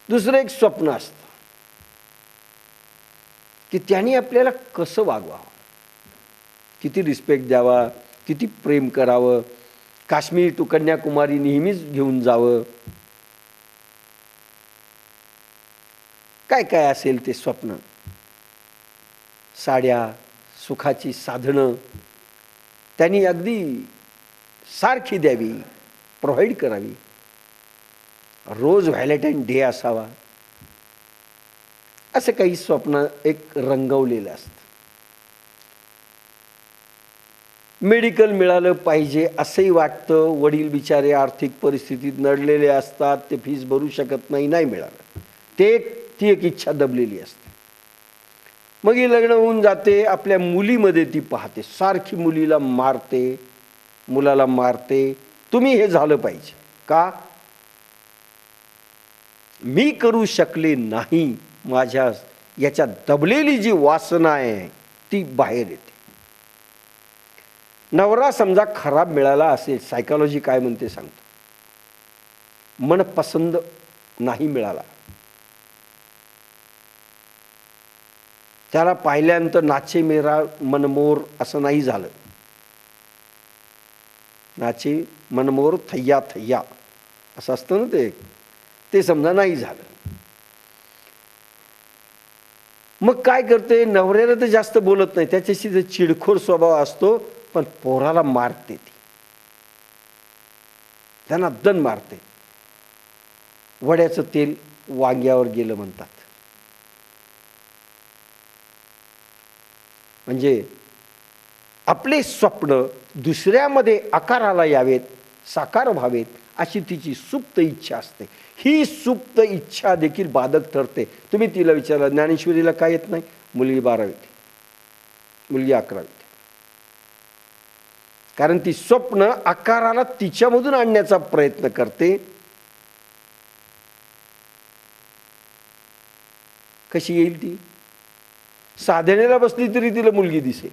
दुसरं एक स्वप्न असतं की त्याने आपल्याला कसं वागवावं, किती रिस्पेक्ट द्यावा, किती प्रेम करावं, काश्मीर टू कन्याकुमारी नेहमीच घेऊन जावं, काय काय असेल ते स्वप्न. साड्या, सुखाची साधनं त्यांनी अगदी सारखी द्यावी, प्रोव्हाइड करावी. रोज व्हॅलेंटाईन डे असावा, असं काही स्वप्न एक रंगवलेलं असतं. मेडिकल मिळालं पाहिजे असंही वाटतं. वडील बिचारे आर्थिक परिस्थितीत नडलेले असतात, ते फीस भरू शकत नाही, नाही मिळालं, ती एक इच्छा दबलेली असते. मग ही लग्न होऊन जाते, आपल्या मुलीमध्ये ती पाहते, सारखी मुलीला मारते, मुलाला मारते. तुम्ही हे झालं पाहिजे का? मी करू शकले नाही, माझ्या याच्या दबलेली जी वासना आहे ती बाहेर येते. नवरा समजा खराब मिळाला असेल, सायकॉलॉजी काय म्हणते सांगतो, मनपसंद नाही मिळाला, त्याला पाहिल्यानंतर नाचे मेरा मनमोर असं नाही झालं, नाचे मनमोर थैया थैया असं असतं ना, ते समजा नाही झालं. मग काय करते, नवऱ्याला तर जास्त बोलत नाही, त्याच्याशी जे चिडखोर स्वभाव असतो, पण पोराला मारते, ती त्यांना दन मारते. वड्याचं तेल वांग्यावर गेलं म्हणतात. म्हणजे आपले स्वप्न दुसऱ्यामध्ये आकाराला यावेत, साकार व्हावेत, अशी तिची सुप्त इच्छा असते. ही सुप्त इच्छा देखील बाधक ठरते. तुम्ही तिला विचारलं, ज्ञानेश्वरीला काय येत नाही? मुलगी 12वीत, मुलगी 11वीत. कारण ती स्वप्न आकाराला तिच्यामधून आणण्याचा प्रयत्न करते. कशी येईल ती? साधनेला बसली तरी तिला मुलगी दिसेल.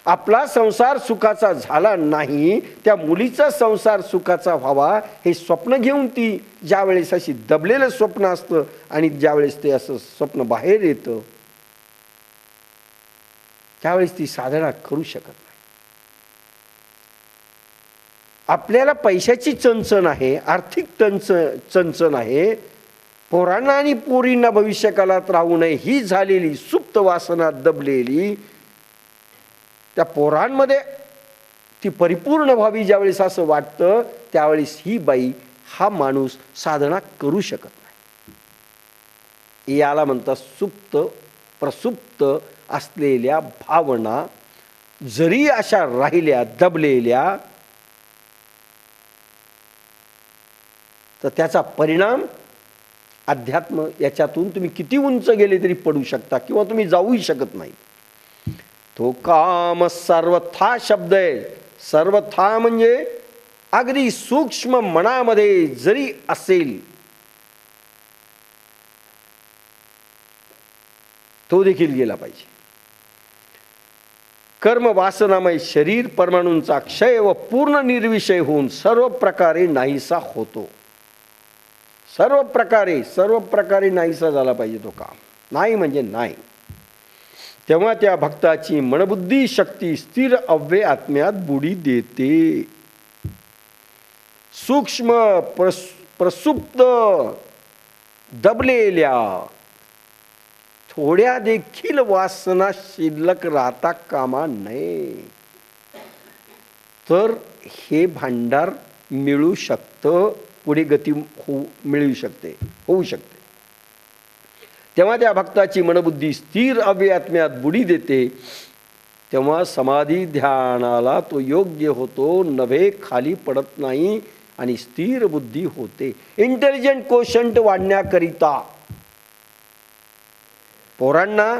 आपला संसार सुखाचा झाला नाही, त्या मुलीचा संसार सुखाचा व्हावा हे स्वप्न घेऊन ती ज्यावेळेस अशी दबलेलं स्वप्न असतं आणि ज्यावेळेस ते असं स्वप्न बाहेर येतं त्यावेळेस ती साधना करू शकत नाही. आपल्याला पैशाची चणचण आहे, आर्थिक चणचण आहे, पोरांना आणि पोरींना भविष्यकाळात राहू नये ही झालेली सुप्त वासना दबलेली, त्या पोरांमध्ये ती परिपूर्ण व्हावी ज्यावेळेस असं वाटतं त्यावेळेस ही बाई, हा माणूस साधना करू शकत नाही. याला म्हणतात सुप्त प्रसुप्त असलेल्या भावना जरी अशा राहिल्या दबलेल्या तर त्याचा परिणाम अध्यात्म, याच्यातून तुम्ही किती उंच गेले तरी पडू शकता किंवा तुम्ही जाऊही शकत नाही. तो काम सर्वथा शब्द आहे. सर्वथा म्हणजे अगदी सूक्ष्म मनामध्ये जरी असेल तो देखील गेला पाहिजे. कर्म वासनामय शरीर परमाणूंचा क्षय व पूर्ण निर्विषय होऊन सर्व प्रकारे नाहीसा होतो. सर्व प्रकारे नाहीसा झाला पाहिजे तो काम. नाही म्हणजे नाही. तेव्हा त्या भक्ताची मनबुद्धी शक्ती स्थिर अव्यय आत्म्यात बुडी देते. सूक्ष्म प्रसुप्त दबलेल्या थोड्या देखील वासना शिल्लक राहता कामा नये. तर हे भांडार मिळू शकतं, पुढे गती मिळू शकते, होऊ शकते. तेव्हा त्या भक्ताची मनबुद्धी स्थिर अव्ययात्म्यात बुडी देते. तेव्हा समाधी ध्यानाला तो योग्य होतो, नभे खाली पडत नाही आणि स्थिर बुद्धी होते. इंटेलिजंट कोशंट वाढण्याकरिता पोरांना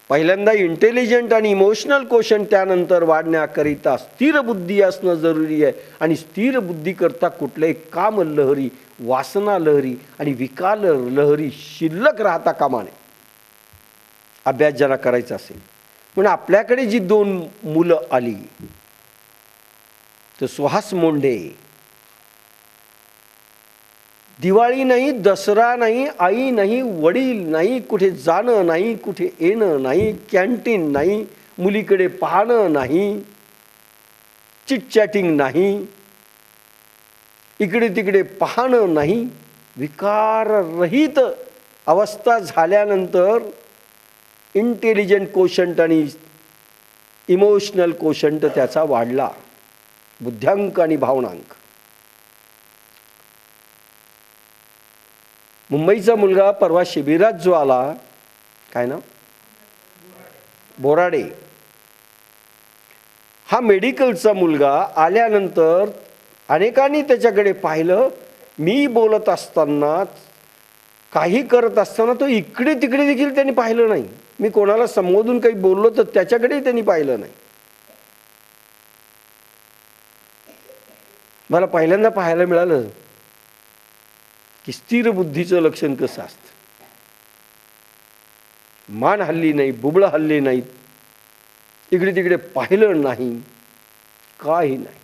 पहिल्यांदा इंटेलिजंट आणि इमोशनल कोशंट त्यानंतर वाढण्याकरिता स्थिर बुद्धी असणं जरुरी आहे. आणि स्थिर बुद्धी करता कुठल्याही काम लहरी, वासना लहरी आणि विकार लहरी शिल्लक राहता कामा नये. अभ्यास ज्याला करायचा असेल. पण आपल्याकडे जी 2 मुलं आली तर सुहास मोंढे, दिवाळी नाही, दसरा नाही, आई नाही, वडील नाही, कुठे जाणं नाही, कुठे येणं नाही, कॅन्टीन नाही, मुलीकडे पाहणं नाही, चिटचॅटिंग नाही, इकडे तिकडे पाहणं नाही, विकाररहित अवस्था झाल्यानंतर इंटेलिजंट कोशंट आणि इमोशनल कोशंट त्याचा वाढला, बुद्ध्यांक आणि भावनांक. मुंबईचा मुलगा परवा शिबिरात जो आला, काय ना, बोराडे, हा मेडिकलचा मुलगा आल्यानंतर अनेकांनी त्याच्याकडे पाहिलं. मी बोलत असताना, काही करत असताना तो इकडे तिकडे देखील त्यांनी पाहिलं नाही. मी कोणाला संबोधून काही बोललो तर त्याच्याकडेही त्यांनी पाहिलं नाही. मला पहिल्यांदा पाहायला मिळालं की स्थिर बुद्धीचं लक्षण कसं असतं. मान हल्ली नाही, बुबळं हल्ले नाहीत, इकडे तिकडे पाहिलं नाही, काही नाही,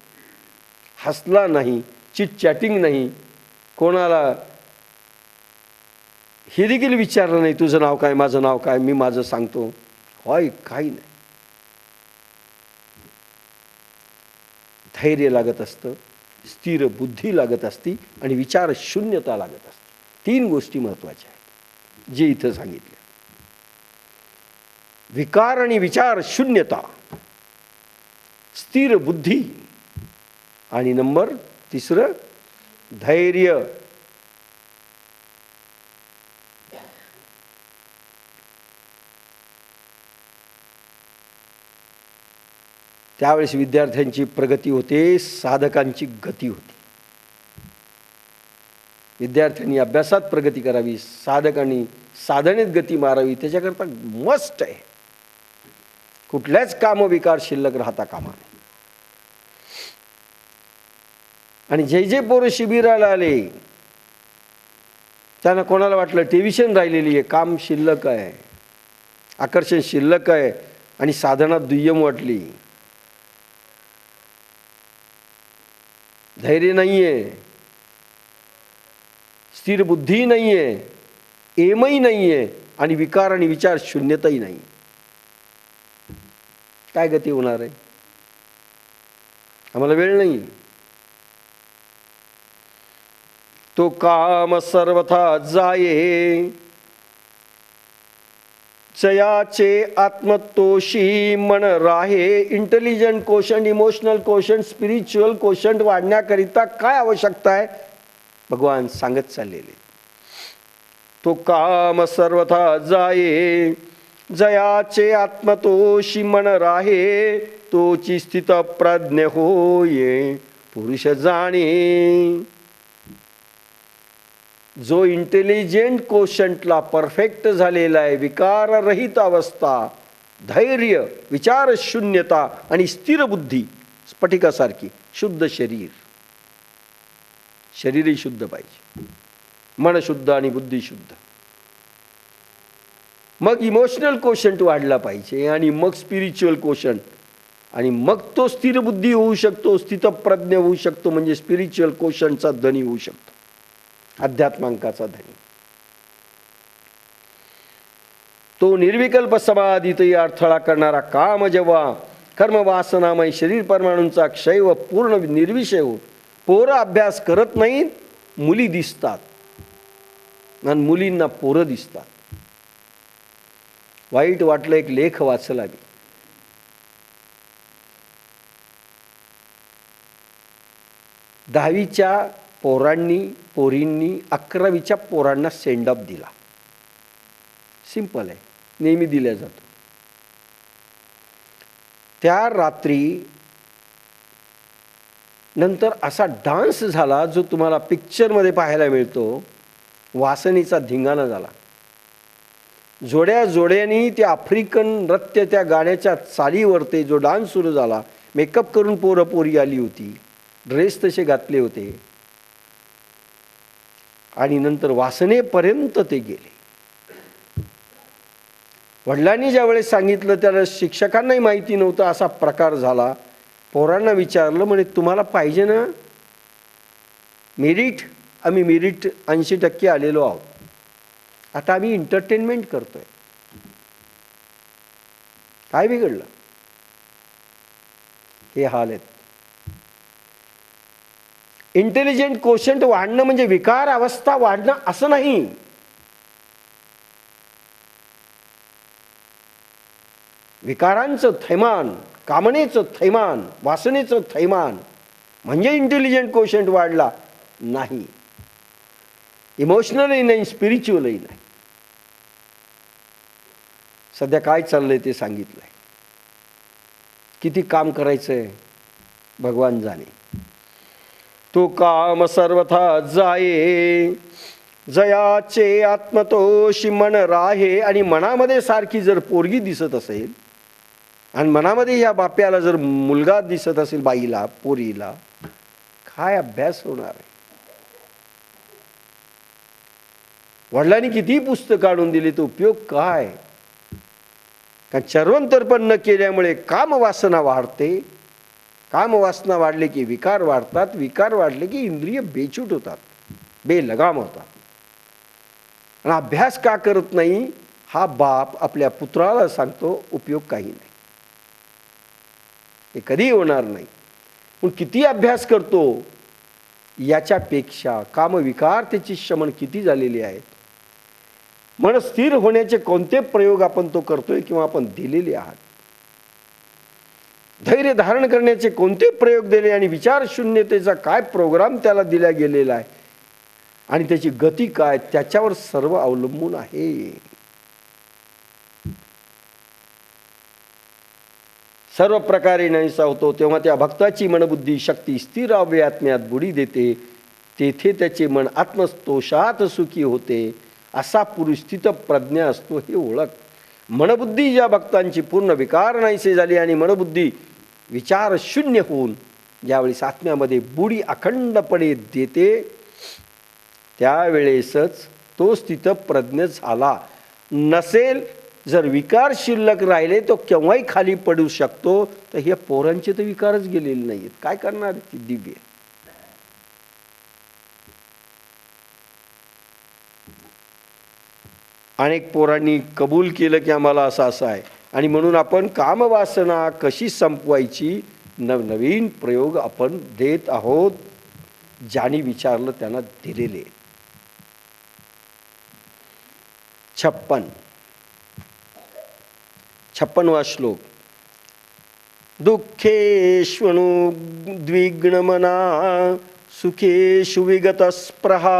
हसला नाही, चिटचॅटिंग नाही, कोणाला हे देखील विचारलं नाही, तुझं नाव काय, माझं नाव काय, मी माझं सांगतो, होय, काही नाही. धैर्य लागत असतं, स्थिर बुद्धी लागत असती आणि विचार शून्यता लागत असते. 3 गोष्टी महत्त्वाच्या आहेत जे इथं सांगितले. विकार आणि विचार शून्यता, स्थिर बुद्धी आणि नंबर 3 धैर्य. त्यावेळेस विद्यार्थ्यांची प्रगती होते, साधकांची गती होते. विद्यार्थ्यांनी अभ्यासात प्रगती करावी, साधकांनी साधनेत गती मारावी, त्याच्याकरता मस्ट आहे. कुठल्याच कामविकार शिल्लक राहता कामा नये. आणि जे जे पोरं शिबिराला आले त्यांना कोणाला वाटलं टेन्शन राहिलेली आहे, काम शिल्लक आहे, आकर्षण शिल्लक आहे आणि साधना दुय्यम वाटली, धैर्य नाहीये, स्थिर बुद्धी नाहीये, एमही नाहीये आणि विकार आणि विचार शून्यताही नाही, काय गती होणार आहे? आम्हाला वेळ नाही. तो काम सर्वथा जाये, जयाचे आत्मतोषी मन राहे. Intelligent quotient, emotional quotient, spiritual quotient वाढण्याकरिता काय आवश्यकता आहे भगवान सांगत चाललेले. तो काम सर्वथा जाये, जयाचे आत्मतोषी मन राहे. तोची स्थित प्रज्ञ होये, पुरुष जाणे. जो इंटेलिजंट कोशंटला परफेक्ट झालेला आहे, विकाररहित अवस्था, धैर्य, विचार शून्यता आणि स्थिर बुद्धी, स्फटिकासारखी शुद्ध शरीर, शरीरही शुद्ध पाहिजे, मन शुद्ध आणि बुद्धी शुद्ध. मग इमोशनल कोशंट वाढला पाहिजे आणि मग स्पिरिच्युअल कोशंट, आणि मग तो स्थिर बुद्धी होऊ शकतो, स्थितप्रज्ञ होऊ शकतो, म्हणजे स्पिरिच्युअल कोशंटचा धनी होऊ शकतो, अध्यात्मांकाचा धनी. तो निर्विकल्प समाधीतही अडथळा करणारा काम जेव्हा कर्मवासनामय शरीर परमाणूंचा क्षय व पूर्ण निर्विषय हो. पोरं अभ्यास करत नाहीत, मुली दिसतात आणि मुलींना पोरं दिसतात. वाईट वाटलं, एक लेख वाचला मी. दहावीच्या पोरींनी 11वीच्या पोरांना सेंड ऑफ दिला. सिंपल आहे, नेहमी दिला जातो. त्या रात्री नंतर असा डान्स झाला जो तुम्हाला पिक्चरमध्ये पाहायला मिळतो. वासनेचा धिंगाणा झाला. जोड्या जोड्यांनी ते आफ्रिकन नृत्य, त्या गाण्याच्या चालीवरती जो डान्स सुरू झाला, मेकअप करून पोरं पोरी आली होती, ड्रेस तसे घातले होते, आणि नंतर वासनेपर्यंत ते गेले. वडिलांनी ज्यावेळेस सांगितलं, त्याला शिक्षकांनाही माहिती नव्हतं असा प्रकार झाला. पोरांना विचारलं, म्हणे तुम्हाला पाहिजे ना मेरिट? आम्ही मेरिट 80% आलेलो आहोत, आता आम्ही एंटरटेनमेंट करतोय. काय बिघडलं? हे हाल आहेत. इंटेलिजंट कोशंट वाढणं म्हणजे विकार अवस्था वाढणं असं नाही. विकारांचं थैमान, कामनेचं थैमान, वासनेचं थैमान म्हणजे इंटेलिजंट कोशंट वाढला नाही. इमोशनलही नाही, स्पिरिच्युअलही नाही. सध्या काय चाललंय ते सांगितलंय. किती काम करायचंय भगवान जाणे. तो काम सर्वथा जाये, जयाचे आत्मतोषी मन राहे. आणि मनामध्ये सारखी जर पोरगी दिसत असेल आणि मनामध्ये ह्या बाप्याला जर मुलगा दिसत असेल, बाईला, पोरीला, काय अभ्यास होणार आहे? वडिलांनी किती पुस्तक काढून दिली, तो उपयोग काय? कारण चर्वंतर्पण न केल्यामुळे कामवासना वाढते. कामवासना वाढले की विकार वाढतात, विकार वाढले की इंद्रिय बेचूट होतात, बेलगाम होतात. आणि अभ्यास का करत नाही हा बाप आपल्या पुत्राला सांगतो, उपयोग काही नाही, हे कधी होणार नाही. पण किती अभ्यास करतो याच्यापेक्षा कामविकार त्याची शमन किती झालेली आहेत. मन स्थिर होण्याचे कोणते प्रयोग आपण तो करतोय किंवा आपण दिलेले आहात. धैर्य धारण करण्याचे कोणते प्रयोग दिले आणि विचार शून्यतेचा काय प्रोग्राम त्याला दिला गेलेला आहे आणि त्याची गती काय, त्याच्यावर सर्व अवलंबून आहे. सर्व प्रकारे नाहीसा होतो, तेव्हा त्या भक्ताची मनबुद्धी शक्ती स्थिर अव्ययात्म्यात बुडी देते. तेथे त्याचे मन आत्मस्तोषात सुखी होते. असा पुरुष स्थित प्रज्ञा असतो, हे ओळख. मनबुद्धी ज्या भक्तांची पूर्ण विकार नाहीसे झाली आणि मनबुद्धी विचार शून्य होऊन ज्यावेळेस आत्म्यामध्ये बुडी अखंडपणे देते, त्यावेळेसच तो स्थित प्रज्ञ झाला. नसेल जर विकार शिल्लक राहिले तो केव्हाही खाली पडू शकतो. तर हे पोरांचे तर विकारच गेलेले नाहीत, काय करणार ती दिव्य. अनेक पोरांनी कबूल केलं की आम्हाला असं आहे, आणि म्हणून आपण कामवासना कशी संपवायची नवनवीन प्रयोग आपण देत आहोत. ज्यांनी विचारलं त्यांना दिलेले. 56वा श्लोक. दुःखेष्वनुद्विग्नमना सुखेषु विगतस्पृहा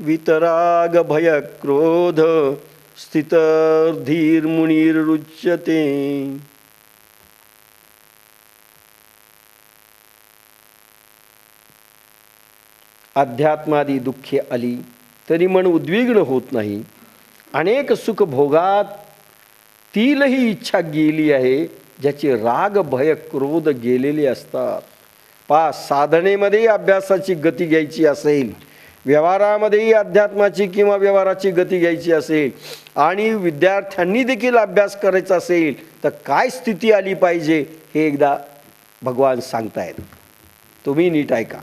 वितराग भय क्रोध स्थितधीर्मुनिरुच्यते. अध्यात्मादी दुःखे आली तरी मन उद्विग्न होत नाही. अनेक सुख भोगात तीलही इच्छा गेली आहे, ज्याचे राग भय क्रोध गेलेले असतात. साधनेमध्ये अभ्यासाची गती घ्यायची असेल, व्यवहारामध्येही अध्यात्माची किंवा व्यवहाराची गती घ्यायची असेल, आणि विद्यार्थ्यांनी देखील अभ्यास करायचा असेल, तर काय स्थिती आली पाहिजे हे एकदा भगवान सांगतायत. तुम्ही नीट ऐका.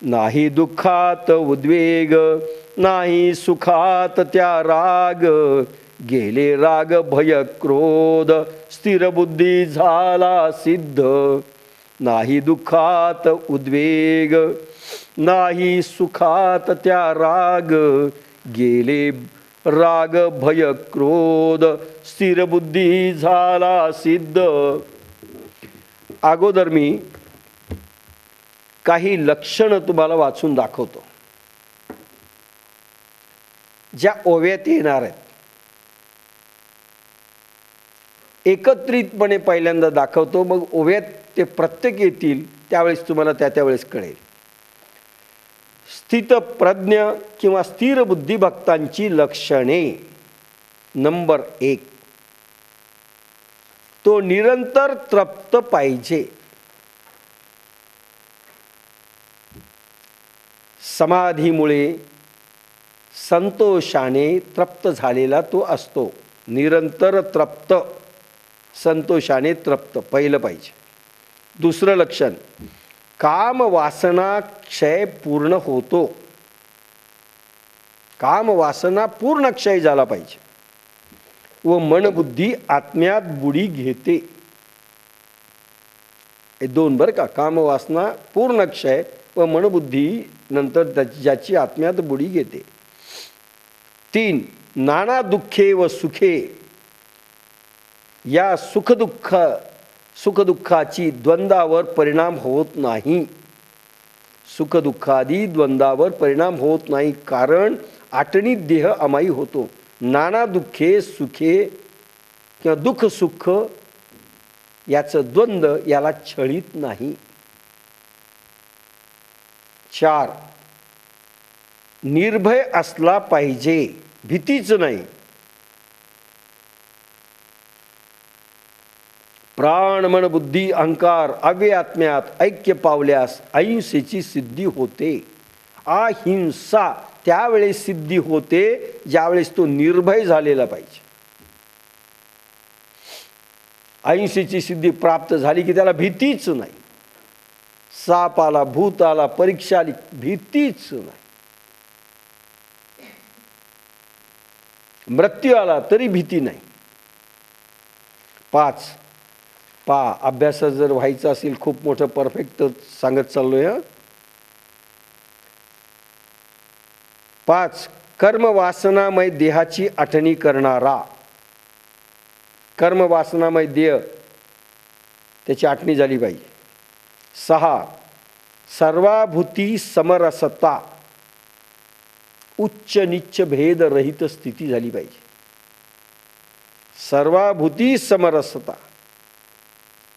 नाही दुःखात उद्वेग, नाही सुखात त्या राग. गेले राग भय क्रोध, स्थिर बुद्धी झाला सिद्ध. नाही दुःखात उद्वेग, नाही सुखात त्या राग. गेले राग भय क्रोध, स्थिर बुद्धी झाला सिद्ध. अगोदर मी काही लक्षणं तुम्हाला वाचून दाखवतो, ज्या ओव्यात येणार आहेत. एकत्रितपणे पहिल्यांदा दाखवतो, मग ओव्यात ते प्रत्येक येतील, त्यावेळेस तुम्हाला त्यावेळेस कळेल. स्थित प्रज्ञ किंवा स्थिर बुद्धी भक्तांची लक्षणे. नंबर 1, तो निरंतर तृप्त पाहिजे. समाधीमुळे संतोषाने तृप्त झालेला तो असतो. निरंतर तृप्त, संतोषाने तृप्त पहिलं पाहिजे. दुसरं लक्षण, काम वासना क्षय पूर्ण होतो. काम वासना पूर्ण क्षय झाला पाहिजे व मनबुद्धी आत्म्यात बुडी घेते. हे दोन बरं का. काम वासना पूर्ण क्षय व मनबुद्धी नंतर ज्याची आत्म्यात बुडी घेते. 3, नाना दुःखे व सुखे. या सुखदुःखाची द्वंद्वावर परिणाम होत नाही. सुखदुःखादी द्वंद्वावर परिणाम होत नाही, कारण आटणीत देह अमाई होतो. नाना दुःखे सुखे किंवा दुःख सुख याचं द्वंद्व याला छळीत नाही. 4, निर्भय असला पाहिजे, भीतीच नाही. प्राण मन बुद्धी अहंकार अव्ययात्म्यात ऐक्य पावल्यास अहिंसेची सिद्धी होते. अहिंसा त्यावेळेस सिद्धी होते ज्यावेळेस तो निर्भय झालेला पाहिजे. अहिंसेची सिद्धी प्राप्त झाली की त्याला भीतीच नाही. साप आला, भूत आला, परीक्षा आली, भीतीच नाही. मृत्यू आला तरी भीती नाही. 5, अभ्यासात जर व्हायचं असेल खूप मोठं परफेक्ट सांगत चाललोय. 5, कर्मवासनामय देहाची आठवणी करणारा. कर्मवासनामय देह त्याची आठवणी झाली पाहिजे. 6, सर्वाभूती समरसता, उच्च नीच भेद रहित स्थिती झाली पाहिजे. सर्वाभूती समरसता,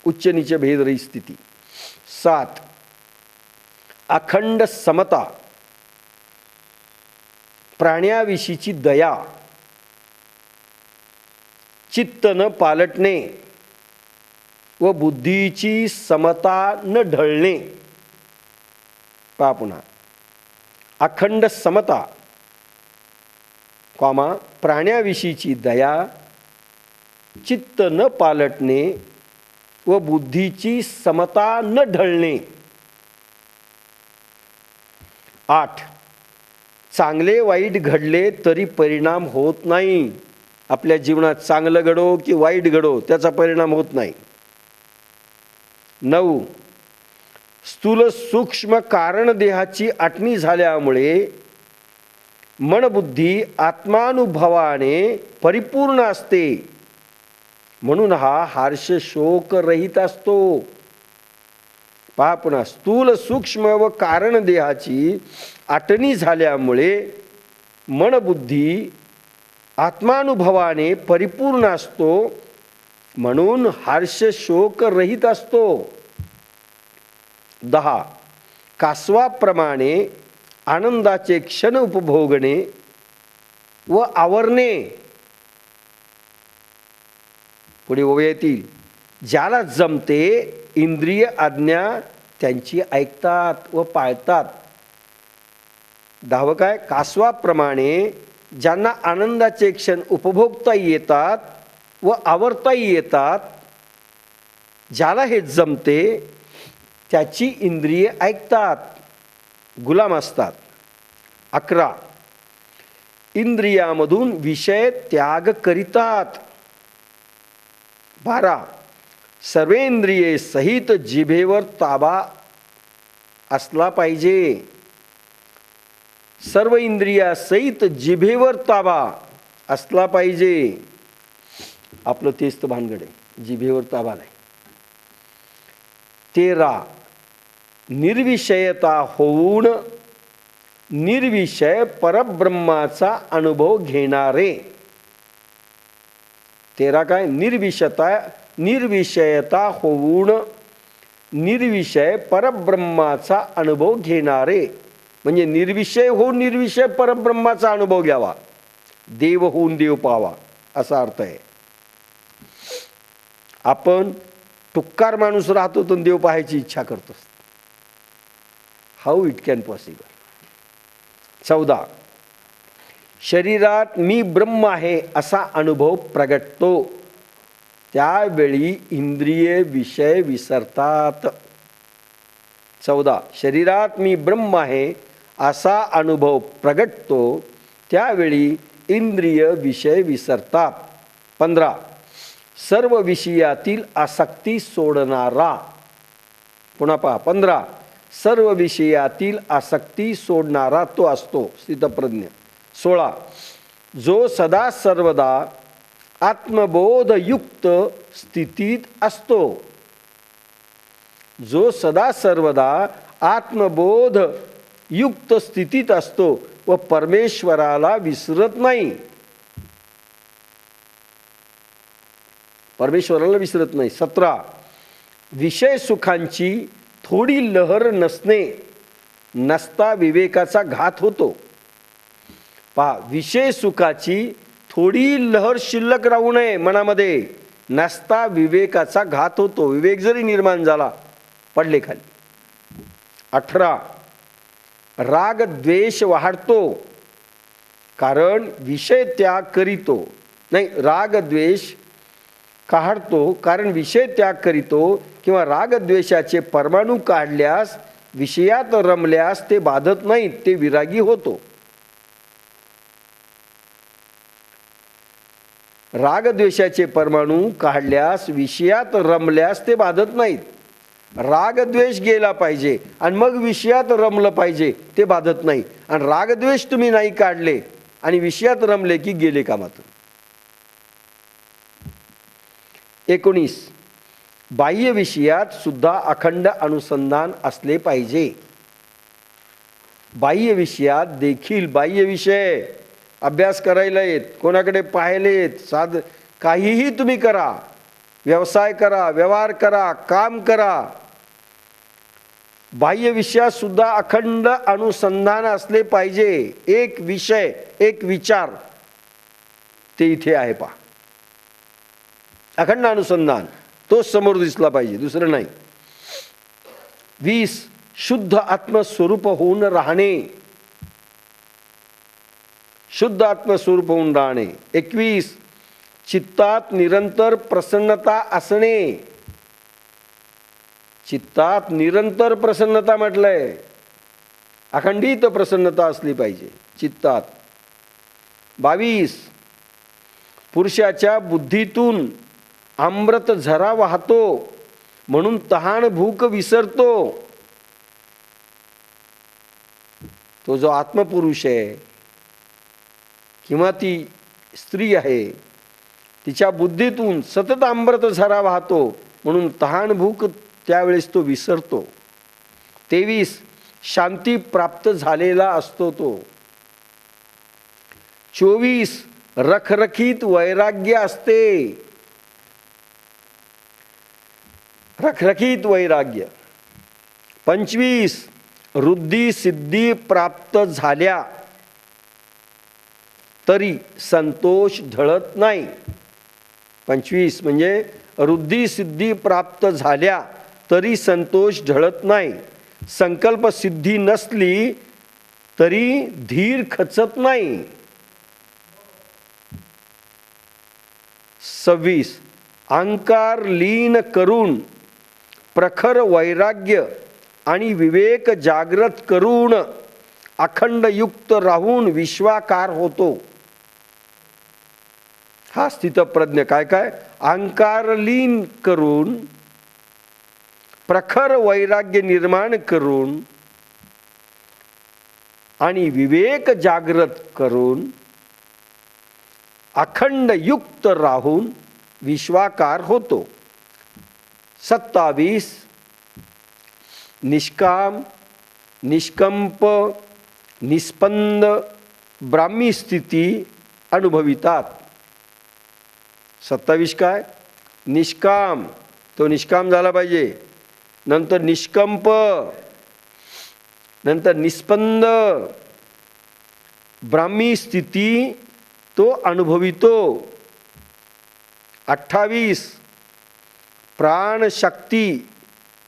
उच्च नीच भेदरहित स्थिती. 7 अखंड समता, प्राण्याविषयीची दया, चित्त न पालटणे व बुद्धीची समता न ढळणे. पहा पुन्हा, अखंड समता, कॉमा, प्राण्याविषयीची दया, चित्त न पालटणे व बुद्धीची समता न ढळणे. 8 चांगले वाईट घडले तरी परिणाम होत नाही. आपल्या जीवनात चांगलं घडो की वाईट घडो त्याचा परिणाम होत नाही. 9 स्थूल सूक्ष्म कारण देहाची आटणी झाल्यामुळे मनबुद्धी आत्मानुभवाने परिपूर्ण असते, म्हणून हा हर्ष शोक रहित असतो. पहा पुन्हा, स्थूल सूक्ष्म व कारण देहाची आटणी झाल्यामुळे मनबुद्धी आत्मानुभवाने परिपूर्ण असतो, म्हणून हर्ष शोक रहित असतो. 10 कासवाप्रमाणे आनंदाचे क्षण उपभोगणे व आवरणे. पुढे ओवे येतील. ज्याला जमते इंद्रिय आज्ञा त्यांची ऐकतात व पाळतात. 10 काय, कासवाप्रमाणे ज्यांना आनंदाचे क्षण उपभोगता येतात व आवरताही येतात, ज्याला हे जमते त्याची इंद्रिये ऐकतात, गुलाम असतात. 11 इंद्रियामधून विषय त्याग करीतात. 12 सर्वेंद्रिये सहित जिभेवर ताबा असला पाहिजे. सर्व इंद्रियासहित जिभेवर ताबा असला पाहिजे. आपलं तेच तर भानगड आहे, जिभेवर ताबा नाही. 13 निर्विषयता होऊन निर्विषय परब्रह्माचा अनुभव घेणारे. 13 काय, निर्विषयता होऊन निर्विषय परब्रह्माचा अनुभव घेणारे. म्हणजे निर्विषय होऊन निर्विषय परब्रह्माचा अनुभव घ्यावा, देव होऊन देव पावा, असा अर्थ आहे. आपण टुक्कार माणूस राहतो तर देव पाहायची इच्छा करतो. How it can possible. 14 शरीरात मी ब्रह्म आहे असा अनुभव प्रगटतो, त्यावेळी इंद्रिय विषय विसरतात. 14 शरीरात मी ब्रह्म आहे असा अनुभव प्रगटतो, त्यावेळी इंद्रिय विषय विसरतात. 15 सर्व विषयातील आसक्ती सोडणारा. पुन्हा पहा, 15 सर्व विषयातील आसक्ती सोडणारा तो असतो स्थितप्रज्ञ. 16 जो सदा सर्वदा आत्मबोधयुक्त स्थितीत असतो. जो सदा सर्वदा आत्मबोध युक्त स्थितीत असतो व परमेश्वराला विसरत नाही. परमेश्वराला विसरत नाही. 17 विषय सुखांची थोडी लहर नसता विवेकाचा घात होतो. पहा, विषय सुखाची थोडी लहर शिल्लक राहू नये मनामध्ये, नसता विवेकाचा घात होतो. विवेक जरी निर्माण झाला, पडले खाली. 18 राग द्वेष वाढतो, कारण विषय त्याग करीतो. नाही, राग द्वेष काढतो कारण विषय त्याग करीतो, किंवा राग द्वेषाचे परमाणू काढल्यास विषयात रमल्यास ते बाधत नाहीत, ते विरागी होतो. रागद्वेषाचे परमाणू काढल्यास विषयात रमल्यास ते बाधत नाहीत. रागद्वेष गेला पाहिजे आणि मग विषयात रमलं पाहिजे, ते बाधत नाही. आणि रागद्वेष तुम्ही नाही काढले आणि विषयात रमले की गेले कामातून. 19 बाह्य विषयात सुद्धा अखंड अनुसंधान असले पाहिजे. बाह्य विषयात देखील बाह्य विषय अभ्यास करायला येत, कोणाकडे पाहायला येत, काहीही तुम्ही करा, व्यवसाय करा, व्यवहार करा, काम करा, बाह्य विषयात सुद्धा अखंड अनुसंधान असले पाहिजे. एक विषय, एक विचार, ते इथे आहे पहा. अखंड अनुसंधान, तोच समोर दिसला पाहिजे, दुसरं नाही. 20 शुद्ध आत्मस्वरूप होऊन राहणे. शुद्ध आत्मस्वरूप होऊन राहणे. 21 चित्तात निरंतर प्रसन्नता असणे. चित्तात निरंतर प्रसन्नता म्हटलंय, अखंडित प्रसन्नता असली पाहिजे चित्तात. 22 पुरुषाच्या बुद्धीतून अमृत झरा वाहतो, म्हणून तहान भूक विसरतो. तो जो आत्मपुरुष आहे किंवा ती स्त्री आहे, तिच्या बुद्धीतून सतत अमृत झरा वाहतो, म्हणून तहान भूक त्यावेळेस तो विसरतो. 23 शांती प्राप्त झालेला असतो तो. 24 रखरखीत वैराग्य असते. रखरखीत वैराग्य. 25 वृद्धी सिद्धी प्राप्त झाल्या तरी संतोष ढळत नाही. 25 म्हणजे वृद्धी सिद्धी प्राप्त झाल्या तरी संतोष ढळत नाही. संकल्प सिद्धी नसली तरी धीर खचत नाही. 26 अहंकार लीन करून प्रखर वैराग्य आणि विवेक जागृत करून अखंड युक्त राहून विश्वाकार होतो. हा स्थितप्रज्ञ काय काय? अहंकार लीन करून, प्रखर वैराग्य निर्माण करून आणि विवेक जागृत करून अखंड युक्त राहून विश्वाकार होतो. 27 निष्काम, निष्कंप, निस्पंद ब्राह्मी स्थिती अनुभवितात. 27 काय? निष्काम, तो निष्काम झाला पाहिजे. नंतर निष्कंप, नंतर निस्पंद ब्राह्मी स्थिती तो अनुभवितो. 28 प्राणशक्ती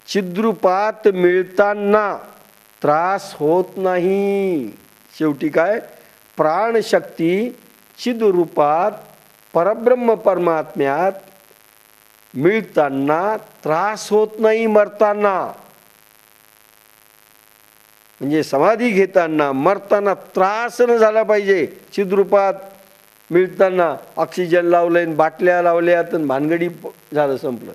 चिद्रूपात मिळताना त्रास होत नाही. शेवटी काय? प्राणशक्ती चिद्रूपात परब्रह्म परमात्म्यात मिळताना त्रास होत नाही. मरताना म्हणजे समाधी घेताना, मरताना त्रास न झाला पाहिजे. चिद्रूपात मिळताना ऑक्सिजन लावले, बाटल्या लावल्या, तर भानगडी झालं, संपलं.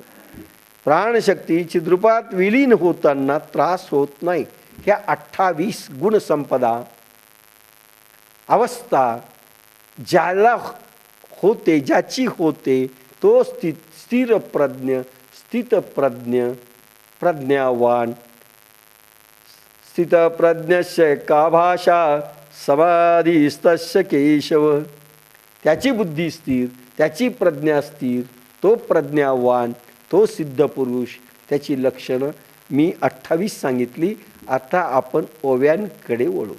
प्राणशक्ती चिद्रूपात विलीन होताना त्रास होत नाही. ह्या 28 गुणसंपदा अवस्था ज्याला होते, ज्याची होते, तो स्थिर प्रज्ञ, स्थितप्रज्ञ, प्रज्ञावान. स्थितप्रज्ञस्य का भाषा समाधीस्तस्य केशव. त्याची बुद्धी स्थिर, त्याची प्रज्ञा स्थिर, तो प्रज्ञावान, तो सिद्ध पुरुष. त्याची लक्षणं मी 28 सांगितली. आता आपण ओव्यांकडे वळू.